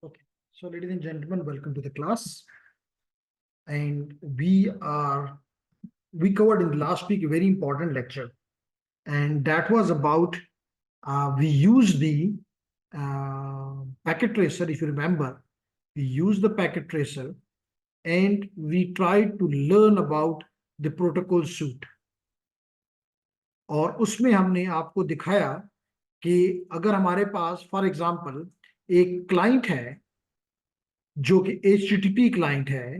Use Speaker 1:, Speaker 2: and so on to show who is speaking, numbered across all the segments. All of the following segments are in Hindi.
Speaker 1: Okay. So, ladies and gentlemen, welcome to the class. And we covered in the last week a very important lecture, and that was about we use the packet tracer. If you remember, we use the packet tracer, and we tried to learn about the protocol suite. और उसमें हमने आपको दिखाया कि अगर हमारे पास फॉर एग्जांपल एक क्लाइंट है जो कि HTTP क्लाइंट है,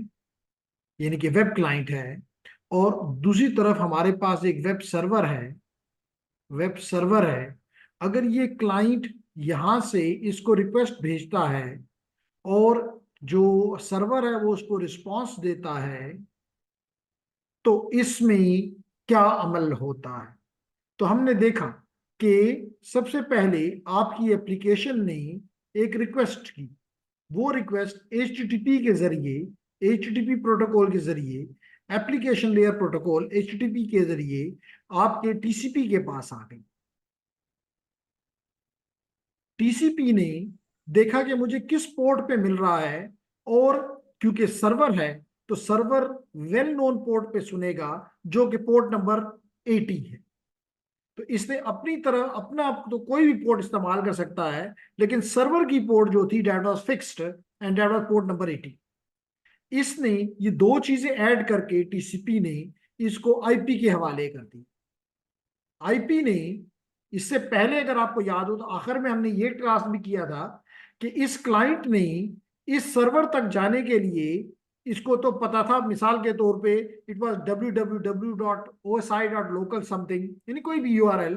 Speaker 1: यानी कि वेब क्लाइंट है, और दूसरी तरफ हमारे पास एक वेब सर्वर है। अगर ये क्लाइंट यहां से इसको रिक्वेस्ट भेजता है और जो सर्वर है वो उसको रिस्पांस देता है, तो इसमें क्या अमल होता है। तो हमने देखा कि सबसे पहले आपकी एप्लीकेशन ने एक रिक्वेस्ट की। वो रिक्वेस्ट HTTP के जरिए, HTTP प्रोटोकॉल के जरिए, एप्लीकेशन लेयर प्रोटोकॉल HTTP के जरिए आपके TCP के पास आ गई। TCP ने देखा कि मुझे किस पोर्ट पे मिल रहा है, और क्योंकि सर्वर है तो सर्वर वेल नोन पोर्ट पे सुनेगा जो कि पोर्ट नंबर 80 है। तो इसने अपनी तरह अपना तो कोई भी पोर्ट इस्तेमाल कर सकता है, लेकिन सर्वर की पोर्ट जो थी that was fixed and that was port number 80। इसने ये दो चीजें ऐड करके TCP ने इसको IP के हवाले कर दी। IP ने इससे पहले, अगर आपको याद हो तो आखिर में हमने ये क्लास भी किया था कि इस क्लाइंट ने इस सर्वर तक जाने के लिए, इसको तो पता था मिसाल के तौर पे इट वाज www.osi.local समथिंग, यानी कोई भी URL।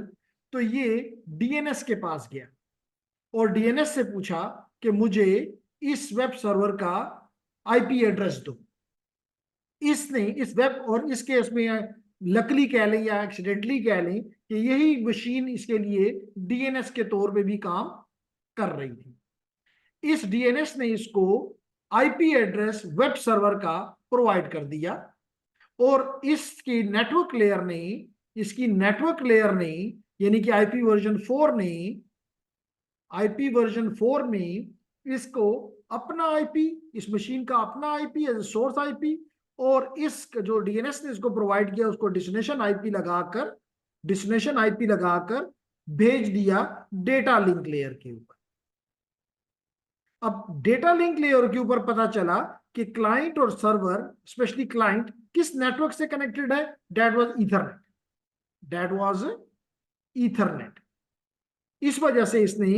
Speaker 1: तो ये DNS के पास गया और DNS से पूछा कि मुझे इस वेब सर्वर का IP एड्रेस दो। इसने इस वेब, और इस केस में लकली कह लें या एक्सीडेंटली कह लें कि यही मशीन इसके लिए DNS के तौर पे भी काम कर रही थी। इस DNS ने इसको IP एड्रेस वेब सर्वर का प्रोवाइड कर दिया, और इसकी नेटवर्क लेयर ने यानी कि IP वर्जन 4 में इसको अपना IP, इस मशीन का अपना IP एज सोर्स IP, और इस जो DNS ने इसको प्रोवाइड किया उसको डेस्टिनेशन IP लगाकर भेज दिया डेटा लिंक लेयर के ऊपर। अब डेटा लिंक लेयर के ऊपर पता चला कि क्लाइंट और सर्वर, स्पेशली क्लाइंट, किस नेटवर्क से कनेक्टेड है। That was Ethernet. इस वजह से इसने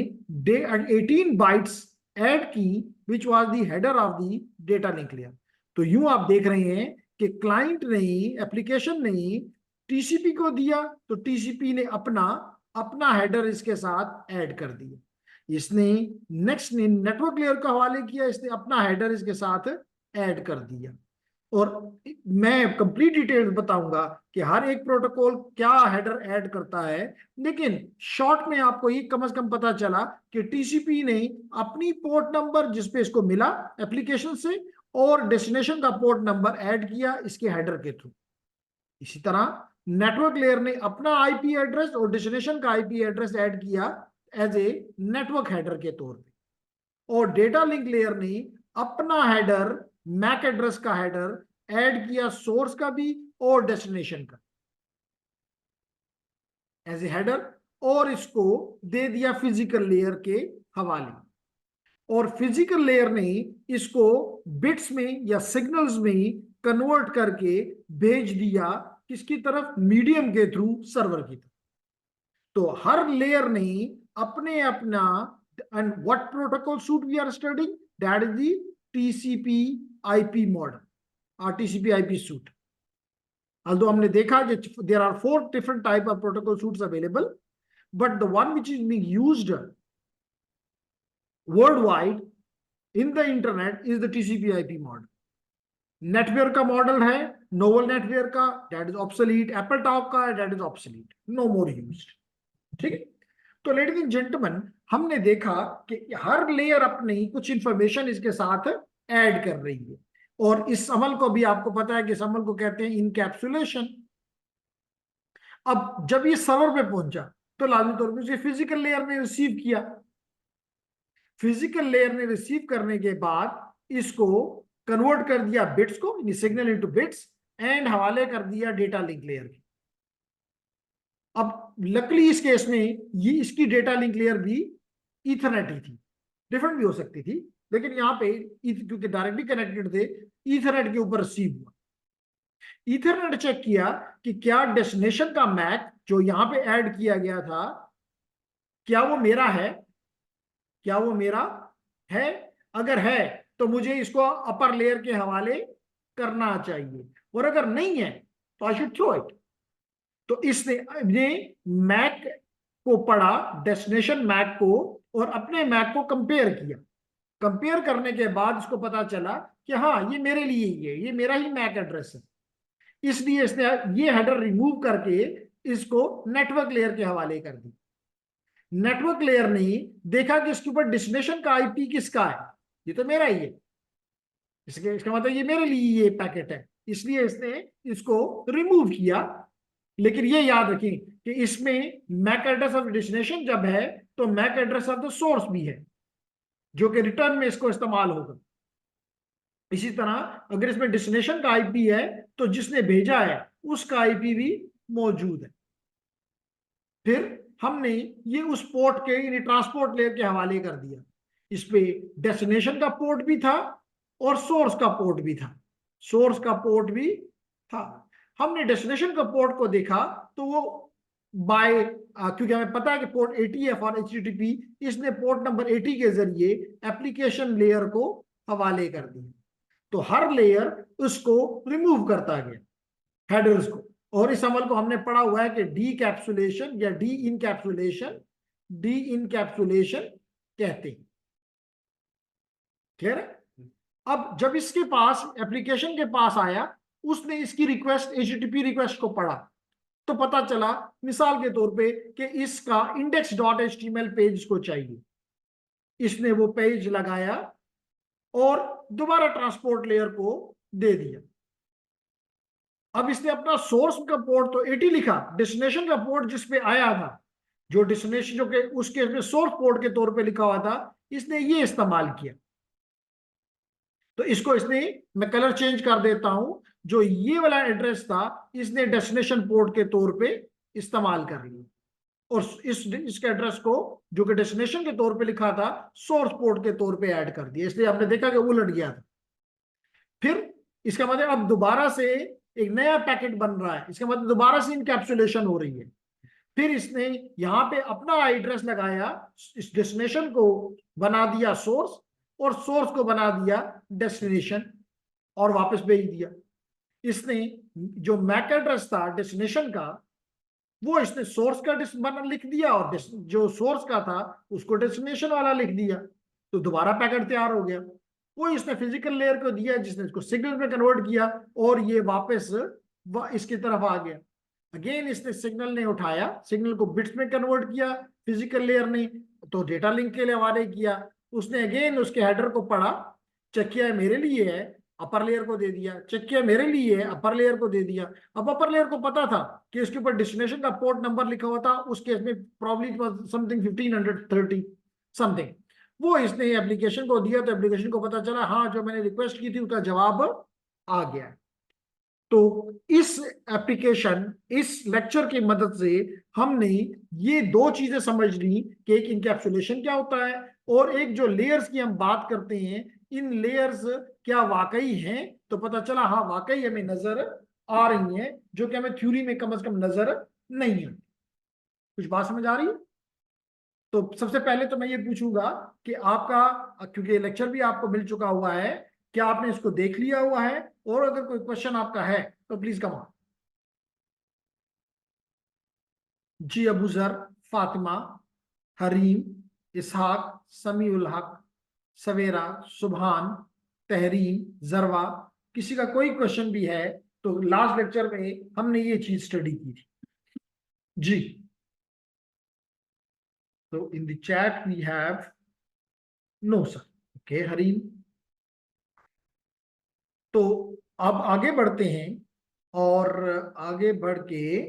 Speaker 1: 18 बाइट्स ऐड की, which was the header of the data link layer. तो यूं आप देख रहे हैं कि क्लाइंट ने, एप्लीकेशन ने TCP को दिया, तो TCP ने अपना हेडर इसके साथ ऐड कर दिया। इसने नेक्स्ट ने नेटवर्क लेयर का हवाले किया, इसने अपना हेडर इसके साथ ऐड कर दिया। और मैं कंप्लीट डिटेल्स बताऊंगा कि हर एक प्रोटोकॉल क्या हेडर ऐड करता है, लेकिन शॉर्ट में आपको ये कम से कम पता चला कि TCP ने अपनी पोर्ट नंबर जिसपे इसको मिला एप्लीकेशन से, और डेस्टिनेशन का पोर्ट नंबर ऐड किया इसके हेडर के थ्रू। इसी तरह नेटवर्क लेयर ने अपना IP एड्रेस और डेस्टिनेशन का IP एड्रेस ऐड किया एज ए नेटवर्क हेडर के तौर पे, और डेटा लिंक लेयर ने अपना हेडर, मैक एड्रेस का हेडर ऐड किया सोर्स का भी और डेस्टिनेशन का एज ए हेडर, और इसको दे दिया फिजिकल लेयर के हवाले। और फिजिकल लेयर ने इसको बिट्स में या सिग्नल्स में कन्वर्ट करके भेज दिया किसकी तरफ, मीडियम के थ्रू सर्वर की तरफ। तो हर लेयर ने अपने अपना, and what protocol suite we are studying, that is the TCP IP model or TCP IP suite. Although हमने देखा कि there are 4 different type of protocol suites available, but the one which is being used worldwide in the internet is the TCP IP model. Netware का मॉडल है, नोवल नेटवेयर का, that is obsolete. Apple talk का, that is obsolete, no more used. ठीक है। तो लेडीज एंड जेंटलमैन, हमने देखा कि हर लेयर अपनी कुछ इंफॉर्मेशन इसके साथ ऐड कर रही है, और इस अमल को भी आपको पता है कि इस अमल को कहते हैं इनकैप्सुलेशन। अब जब ये सर्वर पे पहुंचा तो लाजमी तौर पर उसे फिजिकल लेयर ने रिसीव किया। फिजिकल लेयर ने रिसीव करने के बाद इसको कन्वर्ट कर दिया बिट्स को, सिग्नल इनटू बिट्स, एंड हवाले कर दिया डेटा लिंक लेयर के। अब लकली इस केस में ये इसकी डेटा लिंक लेयर भी ईथरनेट ही थी, डिफरेंट भी हो सकती थी, लेकिन यहाँ पे क्योंकि डायरेक्टली कनेक्टेड थे, ईथरनेट के ऊपर रिसीव हुआ। ईथरनेट चेक किया कि क्या डेस्टिनेशन का मैक जो यहां पे ऐड किया गया था, क्या वो मेरा है, क्या वो मेरा है, अगर है तो मुझे इसको अपर लेयर के हवाले करना चाहिए, और अगर नहीं है तो आई शुड थ्रो इट। तो इसने मैक को पढ़ा, डेस्टिनेशन मैक को, और अपने मैक को कंपेयर किया। कंपेयर करने के बाद इसको पता चला कि हाँ ये मेरे लिए ही है, ये मेरा ही मैक एड्रेस है, इसलिए इसने ये हेडर रिमूव करके इसको नेटवर्क लेयर के हवाले कर दी। नेटवर्क लेयर ने देखा कि इसके ऊपर डेस्टिनेशन का आईपी किसका है, ये तो मेरा ही है, इसका मतलब ये मेरे लिए ये पैकेट है, इसलिए इसने इसको रिमूव किया। लेकिन ये याद रखें कि इसमें मैक एड्रेस ऑफ डेस्टिनेशन जब है तो MAC address of the source भी है, जो कि रिटर्न में इसको इस्तेमाल होगा। इसी तरह अगर इसमें डेस्टिनेशन का आईपी है तो जिसने भेजा है उसका आईपी भी मौजूद है। फिर हमने ये उस पोर्ट के ट्रांसपोर्ट लेयर के हवाले कर दिया। इस पे डेस्टिनेशन का पोर्ट भी था और सोर्स का पोर्ट भी था, सोर्स का पोर्ट भी था। हमने डेस्टिनेशन का पोर्ट को देखा तो वो बाय क्योंकि हमें पता है कि पोर्ट 80 है फॉर HTTP, इसने पोर्ट नंबर 80 के जरिए एप्लीकेशन लेयर को हवाले कर दिया। तो हर लेयर उसको रिमूव करता गया हेडर्स को, और इस अमल को हमने पढ़ा हुआ है कि डी कैप्सुलेशन या डी इनकैप्सुलेशन कहते हैं। क्लियर है? अब जब इसके पास एप्लीकेशन के पास आया, उसने इसकी रिक्वेस्ट HTTP रिक्वेस्ट को पढ़ा, तो पता चला मिसाल के तौर पे कि इसका index.html पेज को चाहिए। इसने वो पेज लगाया और दोबारा ट्रांसपोर्ट लेयर को दे दिया। अब इसने अपना सोर्स का पोर्ट तो 80 लिखा, डेस्टिनेशन का पोर्ट जिसपे आया था, जो डेस्टिनेशन जो के उसके इसमें सोर्स पोर्ट के तौर पे लिखा हुआ था, इसने ये इस्तेमाल किया। तो इसको इसने, मैं कलर चेंज कर देता हूं, जो ये वाला एड्रेस था इसने डेस्टिनेशन पोर्ट के तौर पे इस्तेमाल कर लिया, और इसके एड्रेस को जो कि डेस्टिनेशन के तौर पे लिखा था सोर्स पोर्ट के तौर पे ऐड कर दिया। इसलिए आपने देखा कि उलट गया था। फिर इसका मतलब अब दोबारा से एक नया पैकेट बन रहा है, इसका मतलब दोबारा से इनकैप्सुलेशन हो रही है। फिर इसने यहां पे अपना एड्रेस लगाया, इस डेस्टिनेशन को बना दिया सोर्स, और सोर्स को बना दिया डेस्टिनेशन, और वापस भेज दिया। इसने जो मैक एड्रेस था डेस्टिनेशन का, वो इसने सोर्स का लिख दिया, और जो सोर्स का था उसको डेस्टिनेशन वाला लिख दिया, तो दोबारा पैकेट तैयार हो गया। वो इसने फिजिकल लेयर को दिया, जिसने इसको सिग्नल में कन्वर्ट किया, और ये वापस इसकी तरफ आ गया। अगेन इसने सिग्नल ने उठाया, सिग्नल को बिट्स में कन्वर्ट किया फिजिकल लेयर ने, तो डेटा लिंक के लिए हवाले किया। उसने अगेन उसके हेडर को पढ़ा, चेक किया मेरे लिए है, अपर लेयर को दे दिया, चेक किया मेरे लिए है, अपर लेयर को दे दिया। अब अपर लेयर को पता था कि इसके ऊपर डेस्टिनेशन का पोर्ट नंबर लिखा हुआ था, उस केस में प्रॉब्ली समथिंग 1530 समथिंग, वो इसने एप्लीकेशन को दिया, तो एप्लीकेशन को पता चला हाँ जो मैंने रिक्वेस्ट की थी उसका जवाब आ गया। तो इस एप्लीकेशन, इस लेक्चर की मदद से हमने ये दो चीजें समझ ली कि एक इनकैप्सुलेशन क्या होता है, और एक जो लेयर्स की हम बात करते हैं, इन लेयर्स क्या वाकई हैं। तो पता चला हाँ वाकई हमें नजर आ रही हैं, जो कि हमें थ्योरी में कम से कम नजर नहीं आती। कुछ बात समझ आ रही है? तो सबसे पहले तो मैं ये पूछूंगा कि आपका, क्योंकि लेक्चर भी आपको मिल चुका हुआ है, क्या आपने इसको देख लिया हुआ है? और अगर कोई क्वेश्चन आपका है तो प्लीज कम ऑन। जी, अबू जर, फातिमा, हरीम, इसहाक, समीउल हक, सवेरा, सुभान, तहरीम, जरवा, किसी का कोई क्वेश्चन भी है तो लास्ट लेक्चर में हमने ये चीज स्टडी की थी जी। तो in the chat we have no sir, okay Hareem. तो अब आगे बढ़ते हैं, और आगे बढ़ के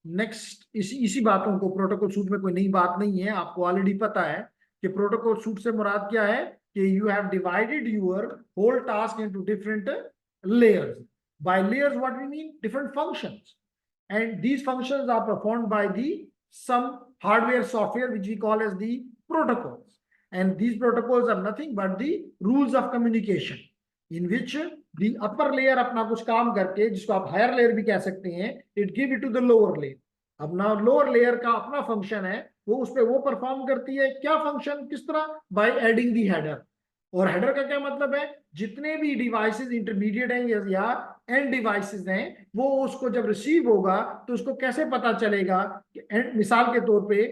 Speaker 1: नेक्स्ट इसी बातों को, प्रोटोकॉल सूट में कोई नई बात नहीं है, आपको ऑलरेडी पता है। कि प्रोटोकॉल सूट से मुराद क्या है कि you have divided your whole task into different layers. By layers, what we mean? Different functions. And these functions are performed by the some hardware software which we call as the protocols. And these protocols are nothing but the rules of communication in which the upper layer अपना कुछ काम करके, जिसको आप higher layer भी कह सकते हैं, it give it to the lower layer. अब ना लोअर लेयर का अपना फंक्शन है, वो उस पर वो परफॉर्म करती है। क्या फंक्शन, किस तरह? By adding the header. और हेडर का क्या मतलब है? जितने भी डिवाइसेस इंटरमीडिएट हैं या एंड डिवाइसेस हैं, वो उसको जब रिसीव होगा तो उसको कैसे पता चलेगा कि मिसाल के तौर पे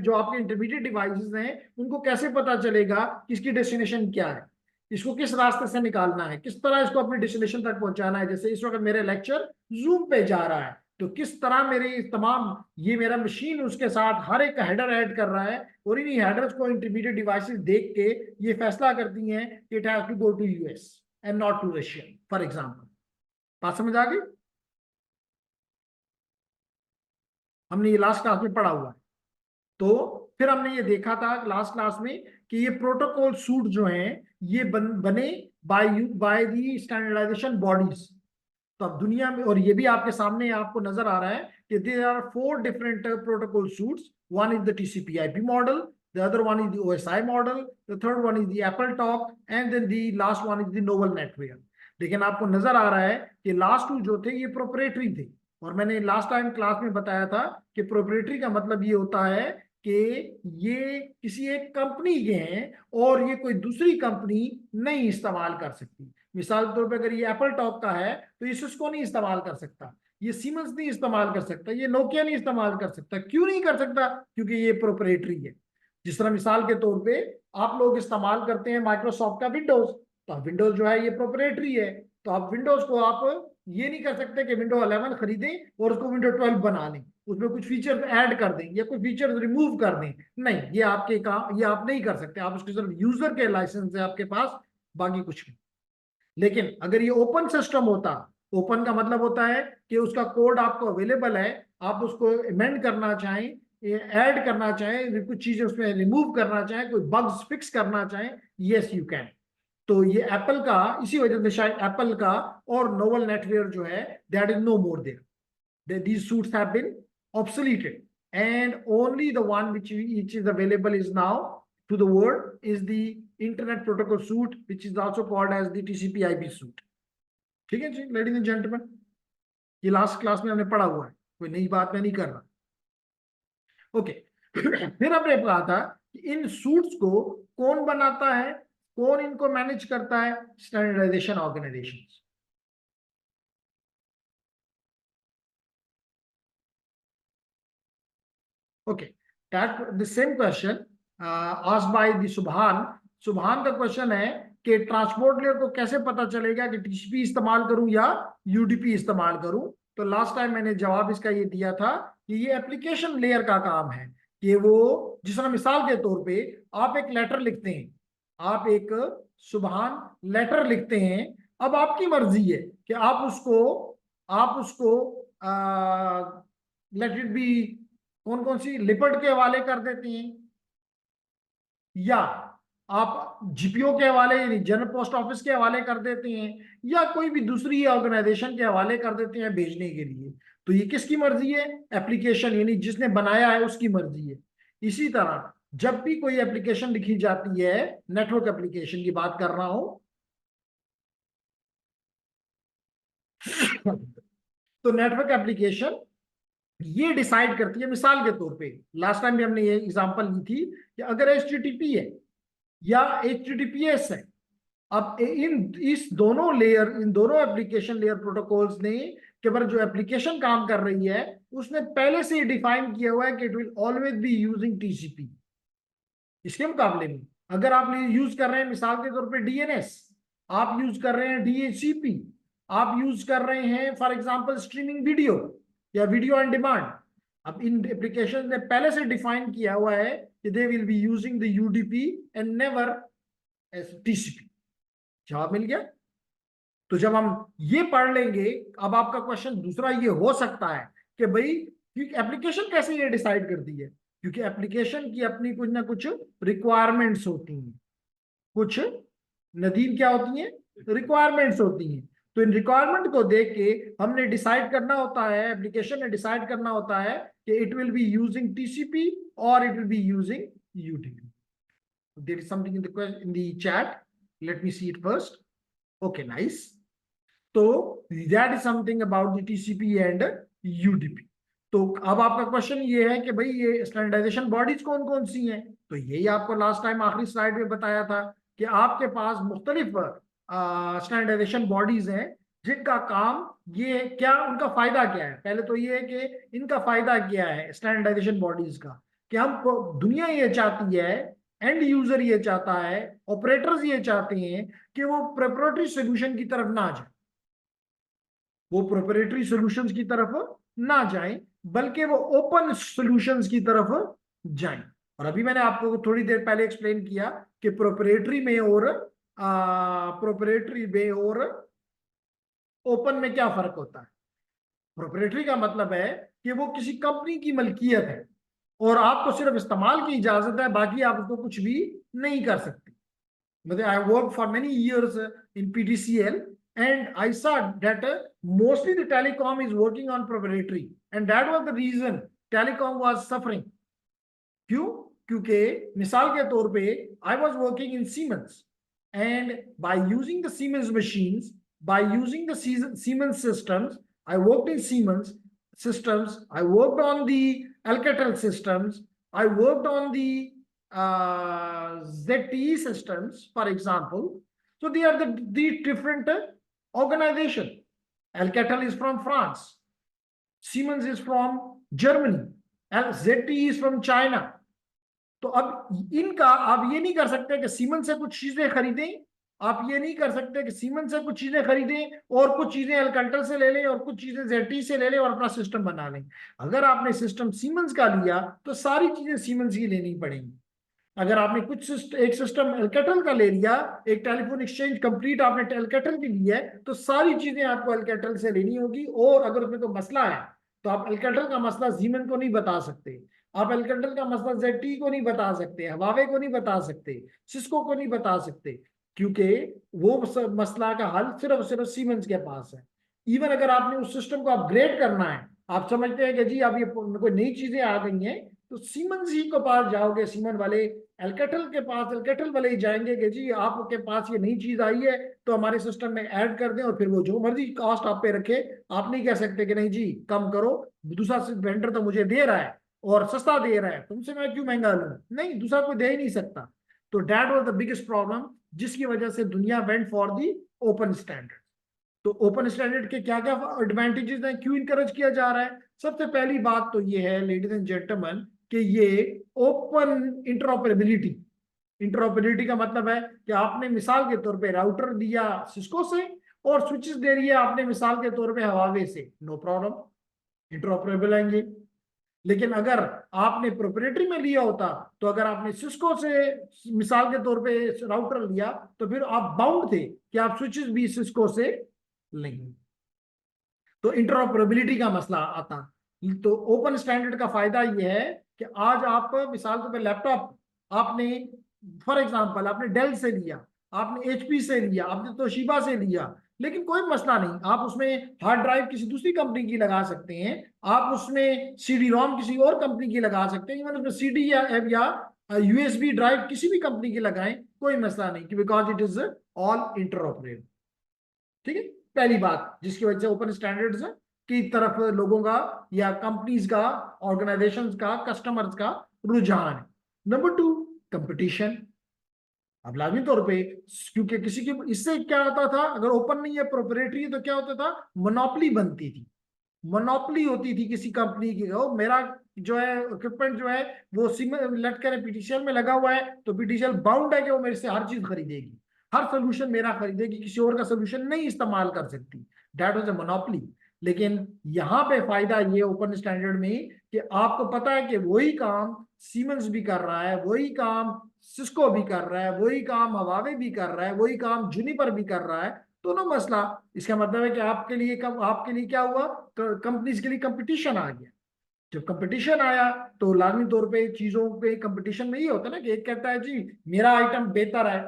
Speaker 1: जो आपके इंटरमीडिएट डिवाइसेस हैं उनको कैसे पता चलेगा कि इसकी डेस्टिनेशन क्या है, इसको किस रास्ते से निकालना है, किस तरह इसको अपनी डेस्टिनेशन तक पहुंचाना है। जैसे इस वक्त मेरे लेक्चर जूम पे जा रहा है, तो किस तरह मेरी तमाम ये मेरा मशीन उसके साथ हर एक हेडर ऐड कर रहा है, और इन्हीं हेडर्स को इंटरमीडिएट डिवाइसेस देख के ये फैसला करती हैं कि it has to go to US and not to Russia, for example. बात समझ आ गई? हमने ये लास्ट क्लास में पढ़ा हुआ है। तो फिर हमने ये देखा था लास्ट क्लास में कि ये प्रोटोकॉल सूट जो हैं ये बने बाय दी स्टैंडर्डाइजेशन बॉडीज। तो अब दुनिया में, और ये भी आपके सामने आपको नजर आ रहा है कि there are 4 different protocol suites. One is the TCP IP model, the other one is the OSI model, the third one is the AppleTalk, and then the last one is the Novel Netwear. लेकिन आपको नजर आ रहा है कि लास्ट 2 जो थे ये प्रोप्राइटरी थे, और मैंने लास्ट टाइम क्लास में बताया था कि प्रोप्राइटरी का मतलब ये होता है कि ये किसी एक कंपनी के हैं और ये कोई दूसरी कंपनी नहीं इस्तेमाल कर सकती। मिसाल के तौर पे अगर ये एप्पल टॉक का है तो ये सिस्को नहीं इस्तेमाल कर सकता, ये सीमेंस नहीं इस्तेमाल कर सकता, ये नोकिया नहीं इस्तेमाल कर सकता। क्यों नहीं कर सकता? क्योंकि ये प्रोप्राइटरी है। जिस तरह मिसाल के तौर पे आप लोग इस्तेमाल करते हैं माइक्रोसॉफ्ट का विंडोज, तो विंडोज जो है ये प्रोप्राइटरी है, तो आप विंडोज को आप ये नहीं कर सकते कि विंडो 11 खरीदें और उसको विंडो 12 बना लें, उसमें कुछ फीचर ऐड कर दें या कुछ फीचर रिमूव कर दें। नहीं, ये आपके काम, ये आप नहीं कर सकते। आप उसके सिर्फ यूजर के लाइसेंस है आपके पास, बाकी कुछ नहीं। लेकिन अगर ये ओपन सिस्टम होता, ओपन का मतलब होता है कि उसका कोड आपको अवेलेबल है, आप उसको अमेंड करना चाहें, ऐड करना चाहें, कुछ चीजें उसमें रिमूव करना चाहें, कोई बग्स फिक्स करना चाहें, यस यू कैन। तो ये एप्पल का, इसी वजह से शायद एप्पल का और नोवेल नेटवेयर जो है that is no more there, these suits have been obsoleted, and only the one which is available is now to the world is the internet protocol suite, which is also called as the TCP/IP suite. ठीक है जी लेडीज एंड जेंटलमैन, ये लास्ट क्लास में हमने पढ़ा हुआ है, कोई नई बात मैं नहीं कर रहा। ओके फिर हमने कहा था कि इन सूट्स को कौन बनाता है, कौन इनको मैनेज करता है? Standardization organization. Okay, the same question asked by the Subhan. Subhan का क्वेश्चन है कि ट्रांसपोर्ट लेयर को कैसे पता चलेगा कि टीसीपी इस्तेमाल करूं या यूडीपी इस्तेमाल करूं? तो लास्ट टाइम मैंने जवाब इसका ये दिया था कि ये एप्लीकेशन लेयर का काम है कि वो, जिस तरह मिसाल के तौर पे आप एक लेटर लिखते हैं, आप एक सुभान लेटर लिखते हैं, अब आपकी मर्जी है कि आप उसको लेट इट बी कौन कौन सी लिपर्ड के हवाले कर देते हैं, या आप जीपीओ के हवाले यानी जनरल पोस्ट ऑफिस के हवाले कर देते हैं, या कोई भी दूसरी ऑर्गेनाइजेशन के हवाले कर देते हैं भेजने के लिए। तो ये किसकी मर्जी है? एप्लीकेशन यानी जिसने बनाया है उसकी मर्जी है। इसी तरह जब भी कोई एप्लीकेशन लिखी जाती है, नेटवर्क एप्लीकेशन की बात कर रहा हूं, तो नेटवर्क एप्लीकेशन ये डिसाइड करती है। मिसाल के तौर पे लास्ट टाइम भी हमने ये एग्जांपल ली थी कि अगर HTTP है या HTTPS है, अब इस दोनों लेयर, इन दोनों एप्लीकेशन लेयर प्रोटोकॉल्स ने केवल जो एप्लीकेशन काम कर रही है उसने पहले से ही डिफाइन किया हुआ है कि it will always be using TCP। इसके मुकाबले में अगर आप यूज कर रहे हैं मिसाल के तौर पे DNS, आप यूज कर रहे हैं DHCP, आप यूज कर रहे हैं फॉर एग्जांपल स्ट्रीमिंग वीडियो या वीडियो ऑन डिमांड, अब इन एप्लीकेशन ने पहले से डिफाइन किया हुआ है कि they will be using the UDP and never TCP। जवाब मिल गया? तो जब हम ये पढ़ लेंगे, अब आपका क्वेश्चन दूसरा ये हो सकता है कि भाई एप्लीकेशन कैसे ये डिसाइड करती है? क्योंकि एप्लीकेशन की अपनी कुछ ना कुछ रिक्वायरमेंट्स होती हैं, कुछ नदीम क्या होती हैं, रिक्वायरमेंट्स होती हैं। तो इन रिक्वायरमेंट को देख के हमने डिसाइड करना होता है, एप्लीकेशन ने डिसाइड करना होता है कि it will be using TCP और it will be using UDP. There is something in the chat, let me see it first. Okay nice. तो that is something about the TCP and UDP. तो अब आपका क्वेश्चन ये है कि भाई ये स्टैंडर्डाइजेशन बॉडीज कौन कौन सी हैं। तो यही आपको लास्ट टाइम आखिरी स्लाइड में बताया था कि आपके पास मुख्तलिफ स्टैंडर्डाइजेशन बॉडीज हैं जिनका काम ये है, क्या उनका फायदा क्या है। पहले तो ये है कि इनका फायदा क्या है स्टैंडर्डाइजेशन बॉडीज का, कि हम दुनिया ये चाहती है, एंड यूजर ये चाहता है, ऑपरेटर्स ये चाहते हैं कि वो प्रोप्राइटरी सोल्यूशन की तरफ ना जाए, वो प्रोप्राइटरी सॉल्यूशंस की तरफ ना जाएं, बल्कि वो ओपन सॉल्यूशंस की तरफ जाएं। और अभी मैंने आपको थोड़ी देर पहले एक्सप्लेन किया कि प्रोप्राइटरी में और ओपन में क्या फर्क होता है। प्रोप्राइटरी का मतलब है कि वो किसी कंपनी की मलकियत है और आपको सिर्फ इस्तेमाल की इजाजत है, बाकी आप उसको कुछ भी नहीं कर सकते। मतलब I worked for many years in PTCL, and I saw that mostly the telecom is working on proprietary, and that was the reason telecom was suffering. क्यों? क्योंकि मिसाल के तौर पे I was working in Siemens, and by using the Siemens machines, by using the Siemens systems, I worked in Siemens systems, I worked on the Alcatel systems, I worked on the ZTE systems, for example. So they are the different organization. Alcatel is from France, Siemens is from Germany, and ZTE is from China. तो अब इनका आप ये नहीं कर सकते कि सीमेंस से कुछ चीजें खरीदें, आप ये नहीं कर सकते कि सीमेंस से कुछ चीजें खरीदें और कुछ चीजें अल्काटेल से ले लें और कुछ चीजें जेटी से ले लें और अपना सिस्टम बना लें। अगर आपने सिस्टम सीमेंस का लिया तो सारी चीजें सीमेंस की लेनी पड़ेंगी। अगर आपने एक सिस्टम अल्काटेल का ले लिया, एक टेलीफोन एक्सचेंज कंप्लीट आपने अल्काटेल की ली है, तो सारी चीजें आपको अल्काटेल से लेनी होगी। और अगर उसमें कोई मसला है तो आप अल्काटेल का मसला सीमेंस को नहीं बता सकते, आप अल्काटेल का मसला जेटी को नहीं बता सकते, हवावे को नहीं बता सकते, सिस्को को नहीं बता सकते, क्योंकि वो मसला का हल सिर्फ और सिर्फ सीमेंस के पास है। इवन अगर आपने उस सिस्टम को अपग्रेड करना है, आप समझते हैं कि जी अब ये कोई नई चीजें आ गई हैं, तो सीमेंस ही को पास जाओगे, सीमेंस वाले अल्काटेल के पास, अल्काटेल वाले ही जाएंगे कि जी आपके पास ये नई चीज आई है तो हमारे सिस्टम में ऐड कर दें, और फिर वो जो मर्जी कॉस्ट आप पे रखे, आप नहीं कह सकते कि नहीं जी कम करो, दूसरा वेंडर तो मुझे दे रहा है और सस्ता दे रहा है, तुमसे मैं क्यों महंगा लूं। नहीं, दूसरा कोई दे ही नहीं सकता। तो that was the biggest problem, जिसकी वजह से दुनिया went for the open standard. तो ओपन स्टैंडर्ड के क्या क्या एडवांटेजेस हैं, क्यों इनकरेज किया जा रहा है। सबसे पहली बात तो ये है लेडीज एंड जेंटलमैन कि ये ओपन इंटरऑपरेबिलिटी। इंटरऑपरेबिलिटी का मतलब है कि आपने मिसाल के तौर पे राउटर दिया सिस्को से और स्विचेस दे रही है आपने मिसाल के तौर पे हवावे से, नो प्रॉब्लम, इंटरऑपरेबल आएंगे। लेकिन अगर आपने प्रोप्राइटरी में लिया होता, तो अगर आपने सिस्को से मिसाल के तौर पे राउटर लिया, तो फिर आप बाउंड थे कि आप स्विचेस भी सिस्को से लेंगे। तो इंटरऑपरेबिलिटी का मसला आता। तो ओपन स्टैंडर्ड का फायदा यह है कि आज आप मिसाल के तौर पर लैपटॉप आपने फॉर एग्जांपल आपने डेल से लिया, आपने एचपी से लिया, आपने तोशिबा से लिया, लेकिन कोई मसला नहीं, आप उसमें हार्ड ड्राइव किसी दूसरी कंपनी की लगा सकते हैं, आप उसमें सीडी रोम किसी और कंपनी की लगा सकते हैं, इवन उसमें सीडी या यूएसबी ड्राइव किसी भी कंपनी की लगाएं, कोई मसला नहीं, because it is all interoperable. ठीक है, पहली बात जिसकी वजह से ओपन स्टैंडर्ड्स की तरफ लोगों का या कंपनीज का, ऑर्गेनाइजेशंस का, कस्टमर्स का रुझान है। Number 2, competition. अब लाजमी तौर पे क्योंकि किसी की, इससे क्या होता था, अगर ओपन नहीं है प्रोप्राइटरी तो क्या होता था, मोनोपोली बनती थी, मोनोपोली होती थी किसी कंपनी की। वो मेरा जो है इक्विपमेंट जो है वो लेट करें पीटीसीएल में लगा हुआ है, तो पीटीसीएल बाउंड है कि वो मेरे से हर चीज खरीदेगी, हर सोल्यूशन मेरा खरीदेगी, किसी और का सोल्यूशन नहीं इस्तेमाल कर सकती। That was a monopoly. लेकिन यहाँ पे फायदा ये ओपन स्टैंडर्ड में कि आपको पता है कि वही काम सीमेंस भी कर रहा है, वही काम सिस्को भी कर रहा है, वही काम हवावे भी कर रहा है, वही काम जूनिपर भी कर रहा है, तो ना मसला। इसका मतलब है कि आपके लिए क्या हुआ, कंपनीज के लिए कंपटीशन आ गया। जब कंपटीशन आया तो लाजमी तौर पे चीजों पे कंपटीशन में ये होता है ना कि एक कहता है जी मेरा आइटम बेहतर है,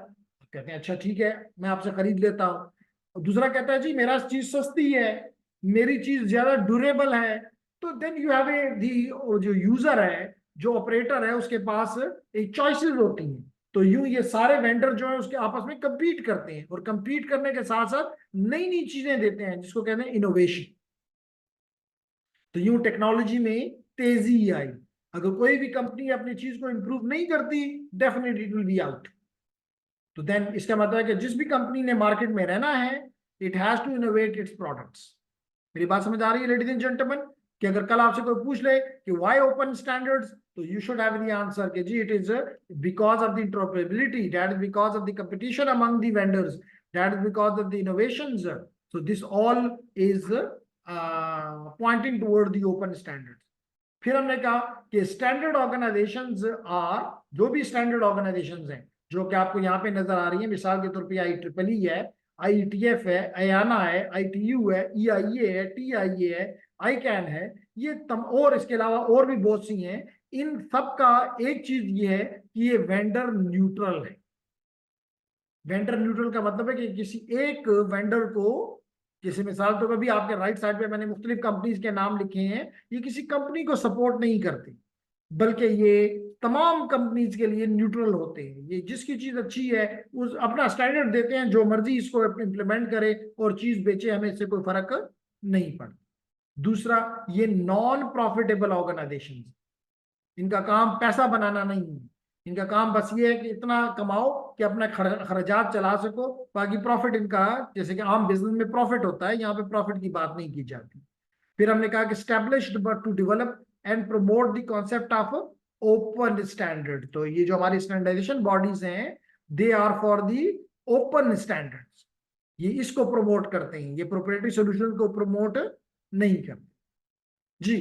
Speaker 1: कहते हैं अच्छा ठीक है मैं आपसे खरीद लेता हूँ, और दूसरा कहता है जी मेरा चीज सस्ती है, मेरी चीज ज्यादा ड्यूरेबल है। तो देन यू हैव ए दी, जो यूजर है, जो ऑपरेटर है, उसके पास एक चॉइसेस होती हैं। तो यूं ये सारे वेंडर जो है उसके आपस में compete करते हैं, और compete करने के साथ साथ नई नई चीजें देते हैं जिसको कहते हैं इनोवेशन। तो यूं टेक्नोलॉजी में तेजी आई। अगर कोई भी कंपनी अपनी चीज को इंप्रूव नहीं करती, definitely it will be out. तो देन इसका मतलब है कि जिस भी कंपनी ने मार्केट में रहना है, it has to innovate its products. मेरी बात समझ आ रही है लेडीज एंड जेंटलमैन? कि अगर कल आपसे कोई पूछ ले कि व्हाई ओपन स्टैंडर्ड्स, तो you should have the answer कि जी it is because of the interoperability, that is because of the competition among the vendors, that is because of the innovations. So this all is pointing toward the open standards. फिर हमने कहा कि स्टैंडर्ड ऑर्गेनाइजेशंस आर, जो भी स्टैंडर्ड ऑर्गेनाइजेशंस हैं जो कि आपको यहाँ पे नजर आ रही है, मिसाल के तौर पे IEEE है, IETF है, अयाना है, ITU है, EIA है, TIA है, ICAN है, ये और इसके अलावा और भी बहुत सी हैं। इन सब का एक चीज ये है कि ये वेंडर न्यूट्रल है। वेंडर न्यूट्रल का मतलब है कि किसी एक वेंडर को, जैसे मिसाल तो कभी आपके राइट साइड पे मैंने मुख्तलिफ कंपनीज के नाम लिखे हैं, ये किसी कंपनी को सपोर्ट नहीं करते, बल्कि ये तमाम कंपनीज के लिए न्यूट्रल होते हैं। ये जिसकी चीज अच्छी है उस अपना स्टैंडर्ड देते हैं, जो मर्जी इसको इंप्लीमेंट करे और चीज बेचे, हमें इससे कोई फर्क नहीं पड़ता। दूसरा, ये नॉन प्रॉफिटेबल ऑर्गेनाइजेशन, इनका काम पैसा बनाना नहीं है, इनका काम बस ये है कि इतना कमाओ कि अपना खर्चात चला सको, बाकी प्रॉफिट इनका, जैसे कि आम बिजनेस में प्रॉफिट होता है, यहाँ पे प्रॉफिट की बात नहीं की जाती। फिर हमने कहा कि established to develop and promote the concept of open standard. तो ये जो हमारी स्टैंडर्डाइजेशन बॉडीज हैं, they are for the open standards, ये इसको प्रमोट करते हैं, ये प्रोप्राइटरी सॉल्यूशन को प्रमोट नहीं करते। जी,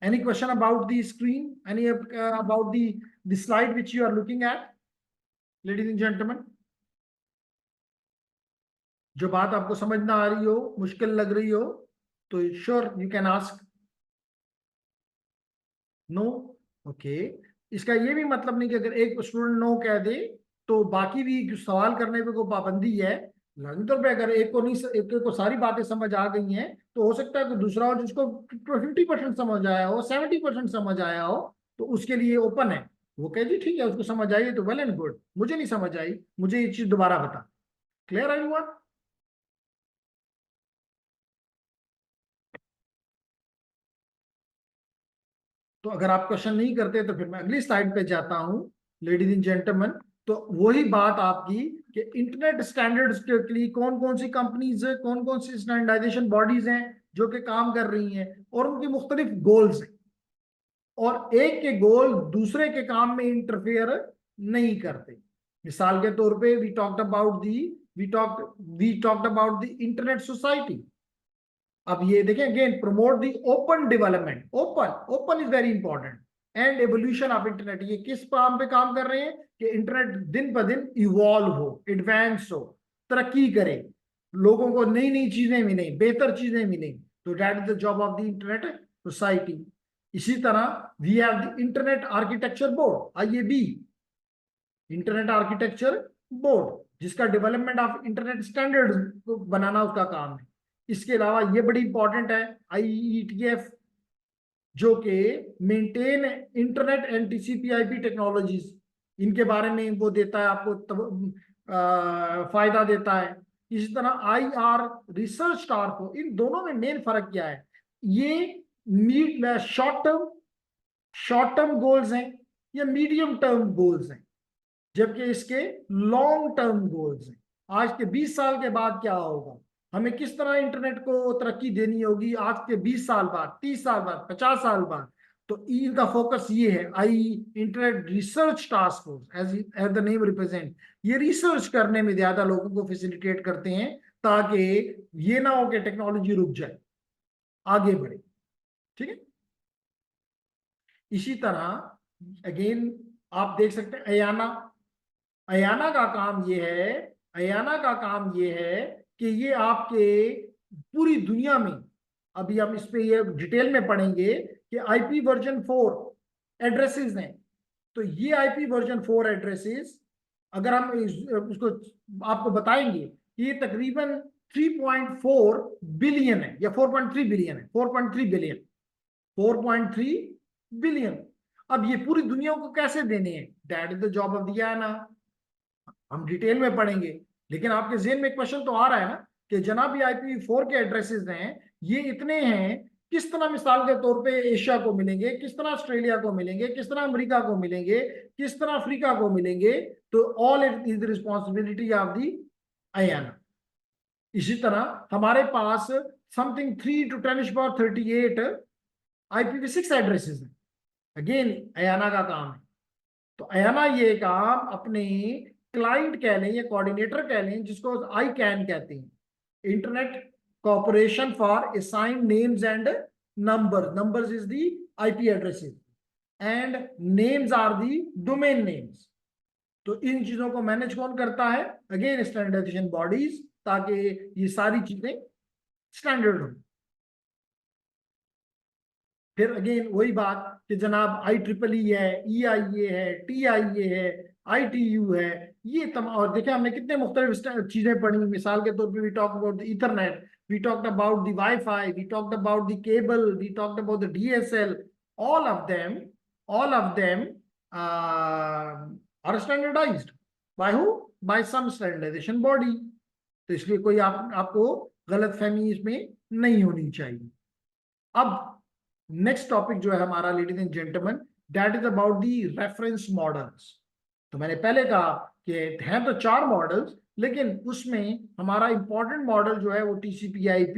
Speaker 1: any question about the screen, any about the slide which you are looking at, ladies and gentlemen? जो बात आपको समझ ना आ रही हो, मुश्किल लग रही हो, तो sure you can ask. No? Okay. इसका ये भी मतलब नहीं कि अगर एक स्टूडेंट नो कह दे तो बाकी भी सवाल करने पे कोई पाबंदी है। लाजमी तौर पे अगर एक को नहीं, एक को सारी बातें समझ आ गई हैं, तो हो सकता है कि दूसरा हो जिसको 50% समझ आया हो, 70% समझ आया हो, तो उसके लिए ओपन है। वो कहे जी ठीक है उसको समझ आई तो वेल एंड गुड, मुझे नहीं समझ आई, मुझे ये चीज दोबारा बता। Clear everyone? तो अगर आप क्वेश्चन नहीं करते तो फिर मैं अगली स्लाइड पे जाता हूं, लेडीज एंड जेंटलमैन। तो वही बात आपकी कि इंटरनेट स्टैंडर्ड्स के लिए कौन कौन सी कंपनीज है, कौन कौन सी स्टैंडर्डाइजेशन बॉडीज हैं जो कि काम कर रही हैं, और उनकी मुख्तलिफ गोल्स हैं, और एक के गोल दूसरे के काम में इंटरफेयर नहीं करते। मिसाल के तौर पे we talked about the internet society. अब ये देखें again, promote the open development, open open is very important, and evolution of internet. ये किस काम पे काम कर रहे हैं कि इंटरनेट दिन ब दिन इवॉल्व हो, एडवांस हो, तरक्की करे, लोगों को नई नई चीजें मिलें, बेहतर चीजें मिलें। तो that is the job of the internet society. इसी तरह we have the internet architecture board, IAB, internet architecture board, जिसका डेवलपमेंट ऑफ इंटरनेट स्टैंडर्ड्स बनाना उसका काम है। इसके अलावा ये बड़ी इंपॉर्टेंट है IETF, जो कि maintain internet and TCP/IP technologies, इनके बारे में वो देता है आपको फायदा देता है। इसी तरह IR रिसर्च टास्क, इन दोनों में मेन फर्क क्या है? ये शॉर्ट टर्म गोल्स हैं या मीडियम टर्म गोल्स हैं, जबकि इसके लॉन्ग टर्म गोल्स हैं। आज के 20 साल के बाद क्या होगा, हमें किस तरह इंटरनेट को तरक्की देनी होगी आज के 20 साल बाद, 30 साल बाद, 50 साल बाद। तो इनका फोकस ये है, internet research task force, as the name represent, ये रिसर्च करने में ज्यादा लोगों को फैसिलिटेट करते हैं, ताकि ये ना हो कि टेक्नोलॉजी रुक जाए, आगे बढ़े। ठीक है। इसी तरह अगेन आप देख सकते हैं अयाना का काम ये है, अयाना का काम ये है कि ये आपके पूरी दुनिया में, अभी हम इस पे ये डिटेल में पढ़ेंगे कि IPv4 एड्रेसेस हैं, तो ये IPv4 एड्रेसेस अगर हम उसको आपको बताएंगे कि ये तकरीबन 3.4 बिलियन है या 4.3 बिलियन है, 4.3 बिलियन, 4.3 बिलियन। अब ये पूरी दुनिया को कैसे देने हैं, that is the job of the आना, हम डिटेल में पढ़ेंगे। लेकिन आपके जेहन में क्वेश्चन तो आ रहा है ना कि जनाब ये IPv4 के एड्रेसेस हैं, ये इतने हैं, किस तरह मिसाल के तौर पे एशिया को मिलेंगे, किस तरह ऑस्ट्रेलिया को मिलेंगे, किस तरह अमेरिका को मिलेंगे, किस तरह अफ्रीका को मिलेंगे। तो all it is the responsibility of the Ayana. इसी तरह हमारे पास समथिंग 3 to 10⁻38 IPv6 एड्रेसेस हैं, अगेन अयाना का काम है। तो अयाना ये काम अपने क्लाइंट कह लें या कोऑर्डिनेटर कह लें, जिसको ICANN कहते हैं, internet corporation for assigned names and numbers is the IP addresses and names are the domain names. तो इन चीजों को मैनेज कौन करता है, अगेन स्टैंडर्डाइजेशन बॉडीज, ताकि ये सारी चीजें स्टैंडर्ड हो। फिर अगेन वही बात कि जनाब IEEE है, EIA है, TIA है, ITU है, ये तमाम। और देखिए हमने कितने मुख्तलिफ चीजें पढ़ी, मिसाल के तौर पे we talk about the ethernet, we talked about the wifi, we talked about the cable, we talked about the DSL, all of them are standardized by who, by some standardization body। तो इसलिए कोई आपको गलतफहमी इसमें नहीं होनी चाहिए। अब नेक्स्ट टॉपिक जो है हमारा ladies and gentleman, that is about the reference models. तो मैंने पहले कहा कि हैं तो 4 मॉडल्स, लेकिन उसमें हमारा इंपॉर्टेंट मॉडल जो है वो TCP/IP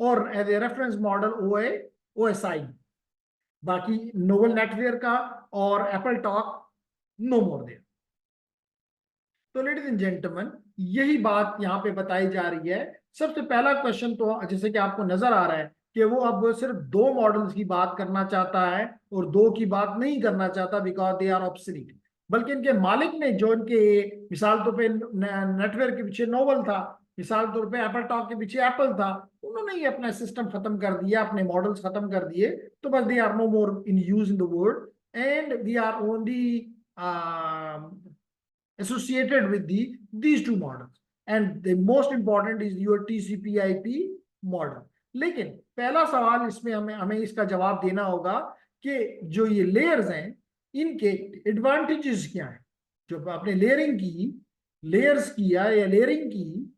Speaker 1: और as a reference model OSI। बाकी नोवल नेटवेयर का और AppleTalk no more there. तो लेडीज एंड जेंटलमैन यही बात यहाँ पे बताई जा रही है। सबसे पहला क्वेश्चन तो जैसे कि आपको नजर आ रहा है कि वो अब सिर्फ 2 मॉडल्स की बात करना चाहता है और 2 की बात नहीं करना चाहता बिकॉज दे आर ऑब्सोलीट, बल्कि इनके मालिक ने जो इनके मिसाल तौर पे नेटवर्क के पीछे नोवल था, मिसाल तौर पे एप्पल टॉक के पीछे एप्पल था, उन्होंने ही अपना सिस्टम खत्म कर दिया, अपने मॉडल्स खत्म कर दिए। तो बस they are no more in use in the world and we are only associated with these 2 models, and the most important is your TCP/IP model। लेकिन पहला सवाल इसमें हमें इसका जवाब देना होगा कि जो ये लेयर्स हैं इनके एडवांटेजेस क्या हैं। जो आपने लेयर्स किया या लेयरिंग की,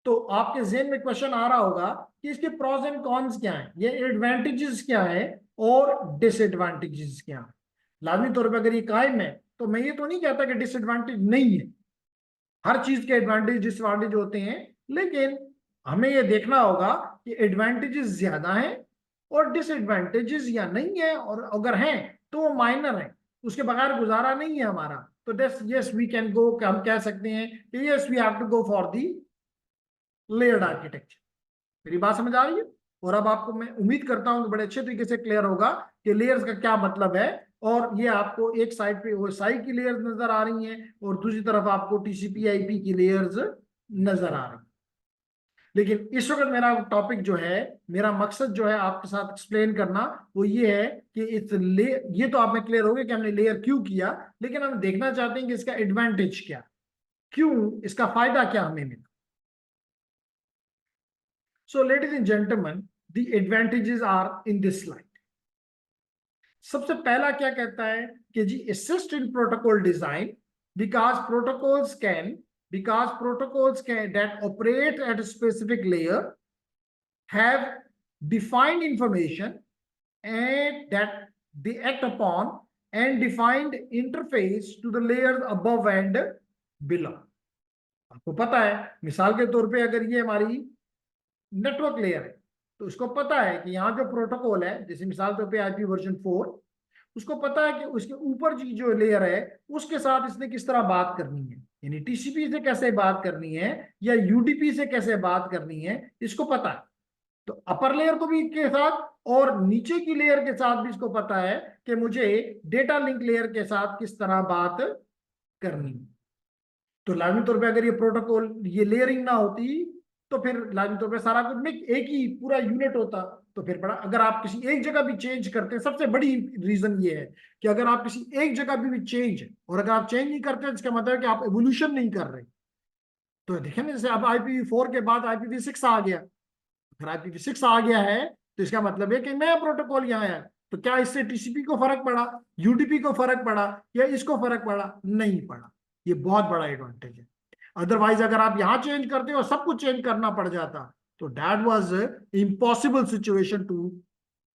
Speaker 1: तो आपके जेहन में क्वेश्चन आ रहा होगा कि इसके प्रॉस एंड कॉन्स क्या हैं, ये एडवांटेजेस क्या है और डिसएडवांटेजेस क्या है। लाजमी तौर पर अगर ये कायम है तो मैं ये तो नहीं कहता कि डिसएडवांटेज नहीं है, हर चीज के एडवांटेज डिसएडवांटेज होते हैं, लेकिन हमें ये देखना होगा कि एडवांटेजेस ज्यादा हैं और डिसएडवांटेजेस या नहीं है, और अगर हैं तो वो माइनर है, उसके बगैर गुजारा नहीं है हमारा। तो यस वी कैन गो, हम कह सकते हैं कि yes we have to go for the layered architecture. मेरी बात समझ आ रही है? और अब आपको मैं उम्मीद करता हूं कि बड़े अच्छे तरीके से क्लियर होगा कि लेयर्स का क्या मतलब है। और ये आपको एक साइड पे OSI की लेयर्स नजर आ रही हैं और दूसरी तरफ आपको TCP/IP की लेयर्स नजर आ रही हैं। लेकिन इस वक्त मेरा टॉपिक जो है, मेरा मकसद जो है आपके साथ एक्सप्लेन करना, वो ये है कि ये तो आप में क्लियर हो गया कि हमने लेयर क्यों किया, लेकिन हम देखना चाहते हैं कि इसका एडवांटेज क्या, क्यों, इसका फायदा क्या हमें मिला। So ladies and gentlemen, the advantages are in this slide. सबसे पहला क्या कहता है कि जी assist in protocol design because protocols can that operate at a specific layer have defined information and that they act upon and defined interface to the layers above and below। आपको पता है मिसाल के तौर पे अगर ये हमारी नेटवर्क लेयर है तो उसको पता है कि यहाँ जो प्रोटोकॉल है, जैसे मिसाल तौर पे IPv4, उसको पता है कि उसके ऊपर की जो लेयर है उसके साथ इसने किस तरह बात करनी है, यानी TCP से कैसे बात करनी है या UDP से कैसे बात करनी है, इसको पता है। तो अपर लेयर को भी के साथ और नीचे की लेयर के साथ भी इसको पता है कि मुझे डेटा लिंक लेयर के साथ किस तरह बात करनी है। तो लाजमी तौर पे अगर ये प्रोटोकॉल, ये लेयरिंग ना होती तो फिर लाजमी तौर पे सारा कुछ में एक ही पूरा यूनिट होता, तो फिर बड़ा, अगर आप किसी एक जगह भी चेंज करते हैं, सबसे बड़ी रीजन ये है कि अगर आप किसी एक जगह भी चेंज, और अगर आप चेंज नहीं करते इसका मतलब है कि आप एवोल्यूशन नहीं कर रहे। तो देखें ना, जैसे अब IPv4 के बाद IPv6 आ गया, अगर IPv6 आ गया है तो इसका मतलब है कि नया प्रोटोकॉल यहाँ आया। तो क्या इससे TCP को फर्क पड़ा, UDP को फर्क पड़ा, या इसको फर्क पड़ा? नहीं पड़ा। ये बहुत बड़ा एडवांटेज है। अदरवाइज अगर आप यहाँ चेंज करते हो, सब कुछ चेंज करना पड़ जाता, तो that was impossible situation to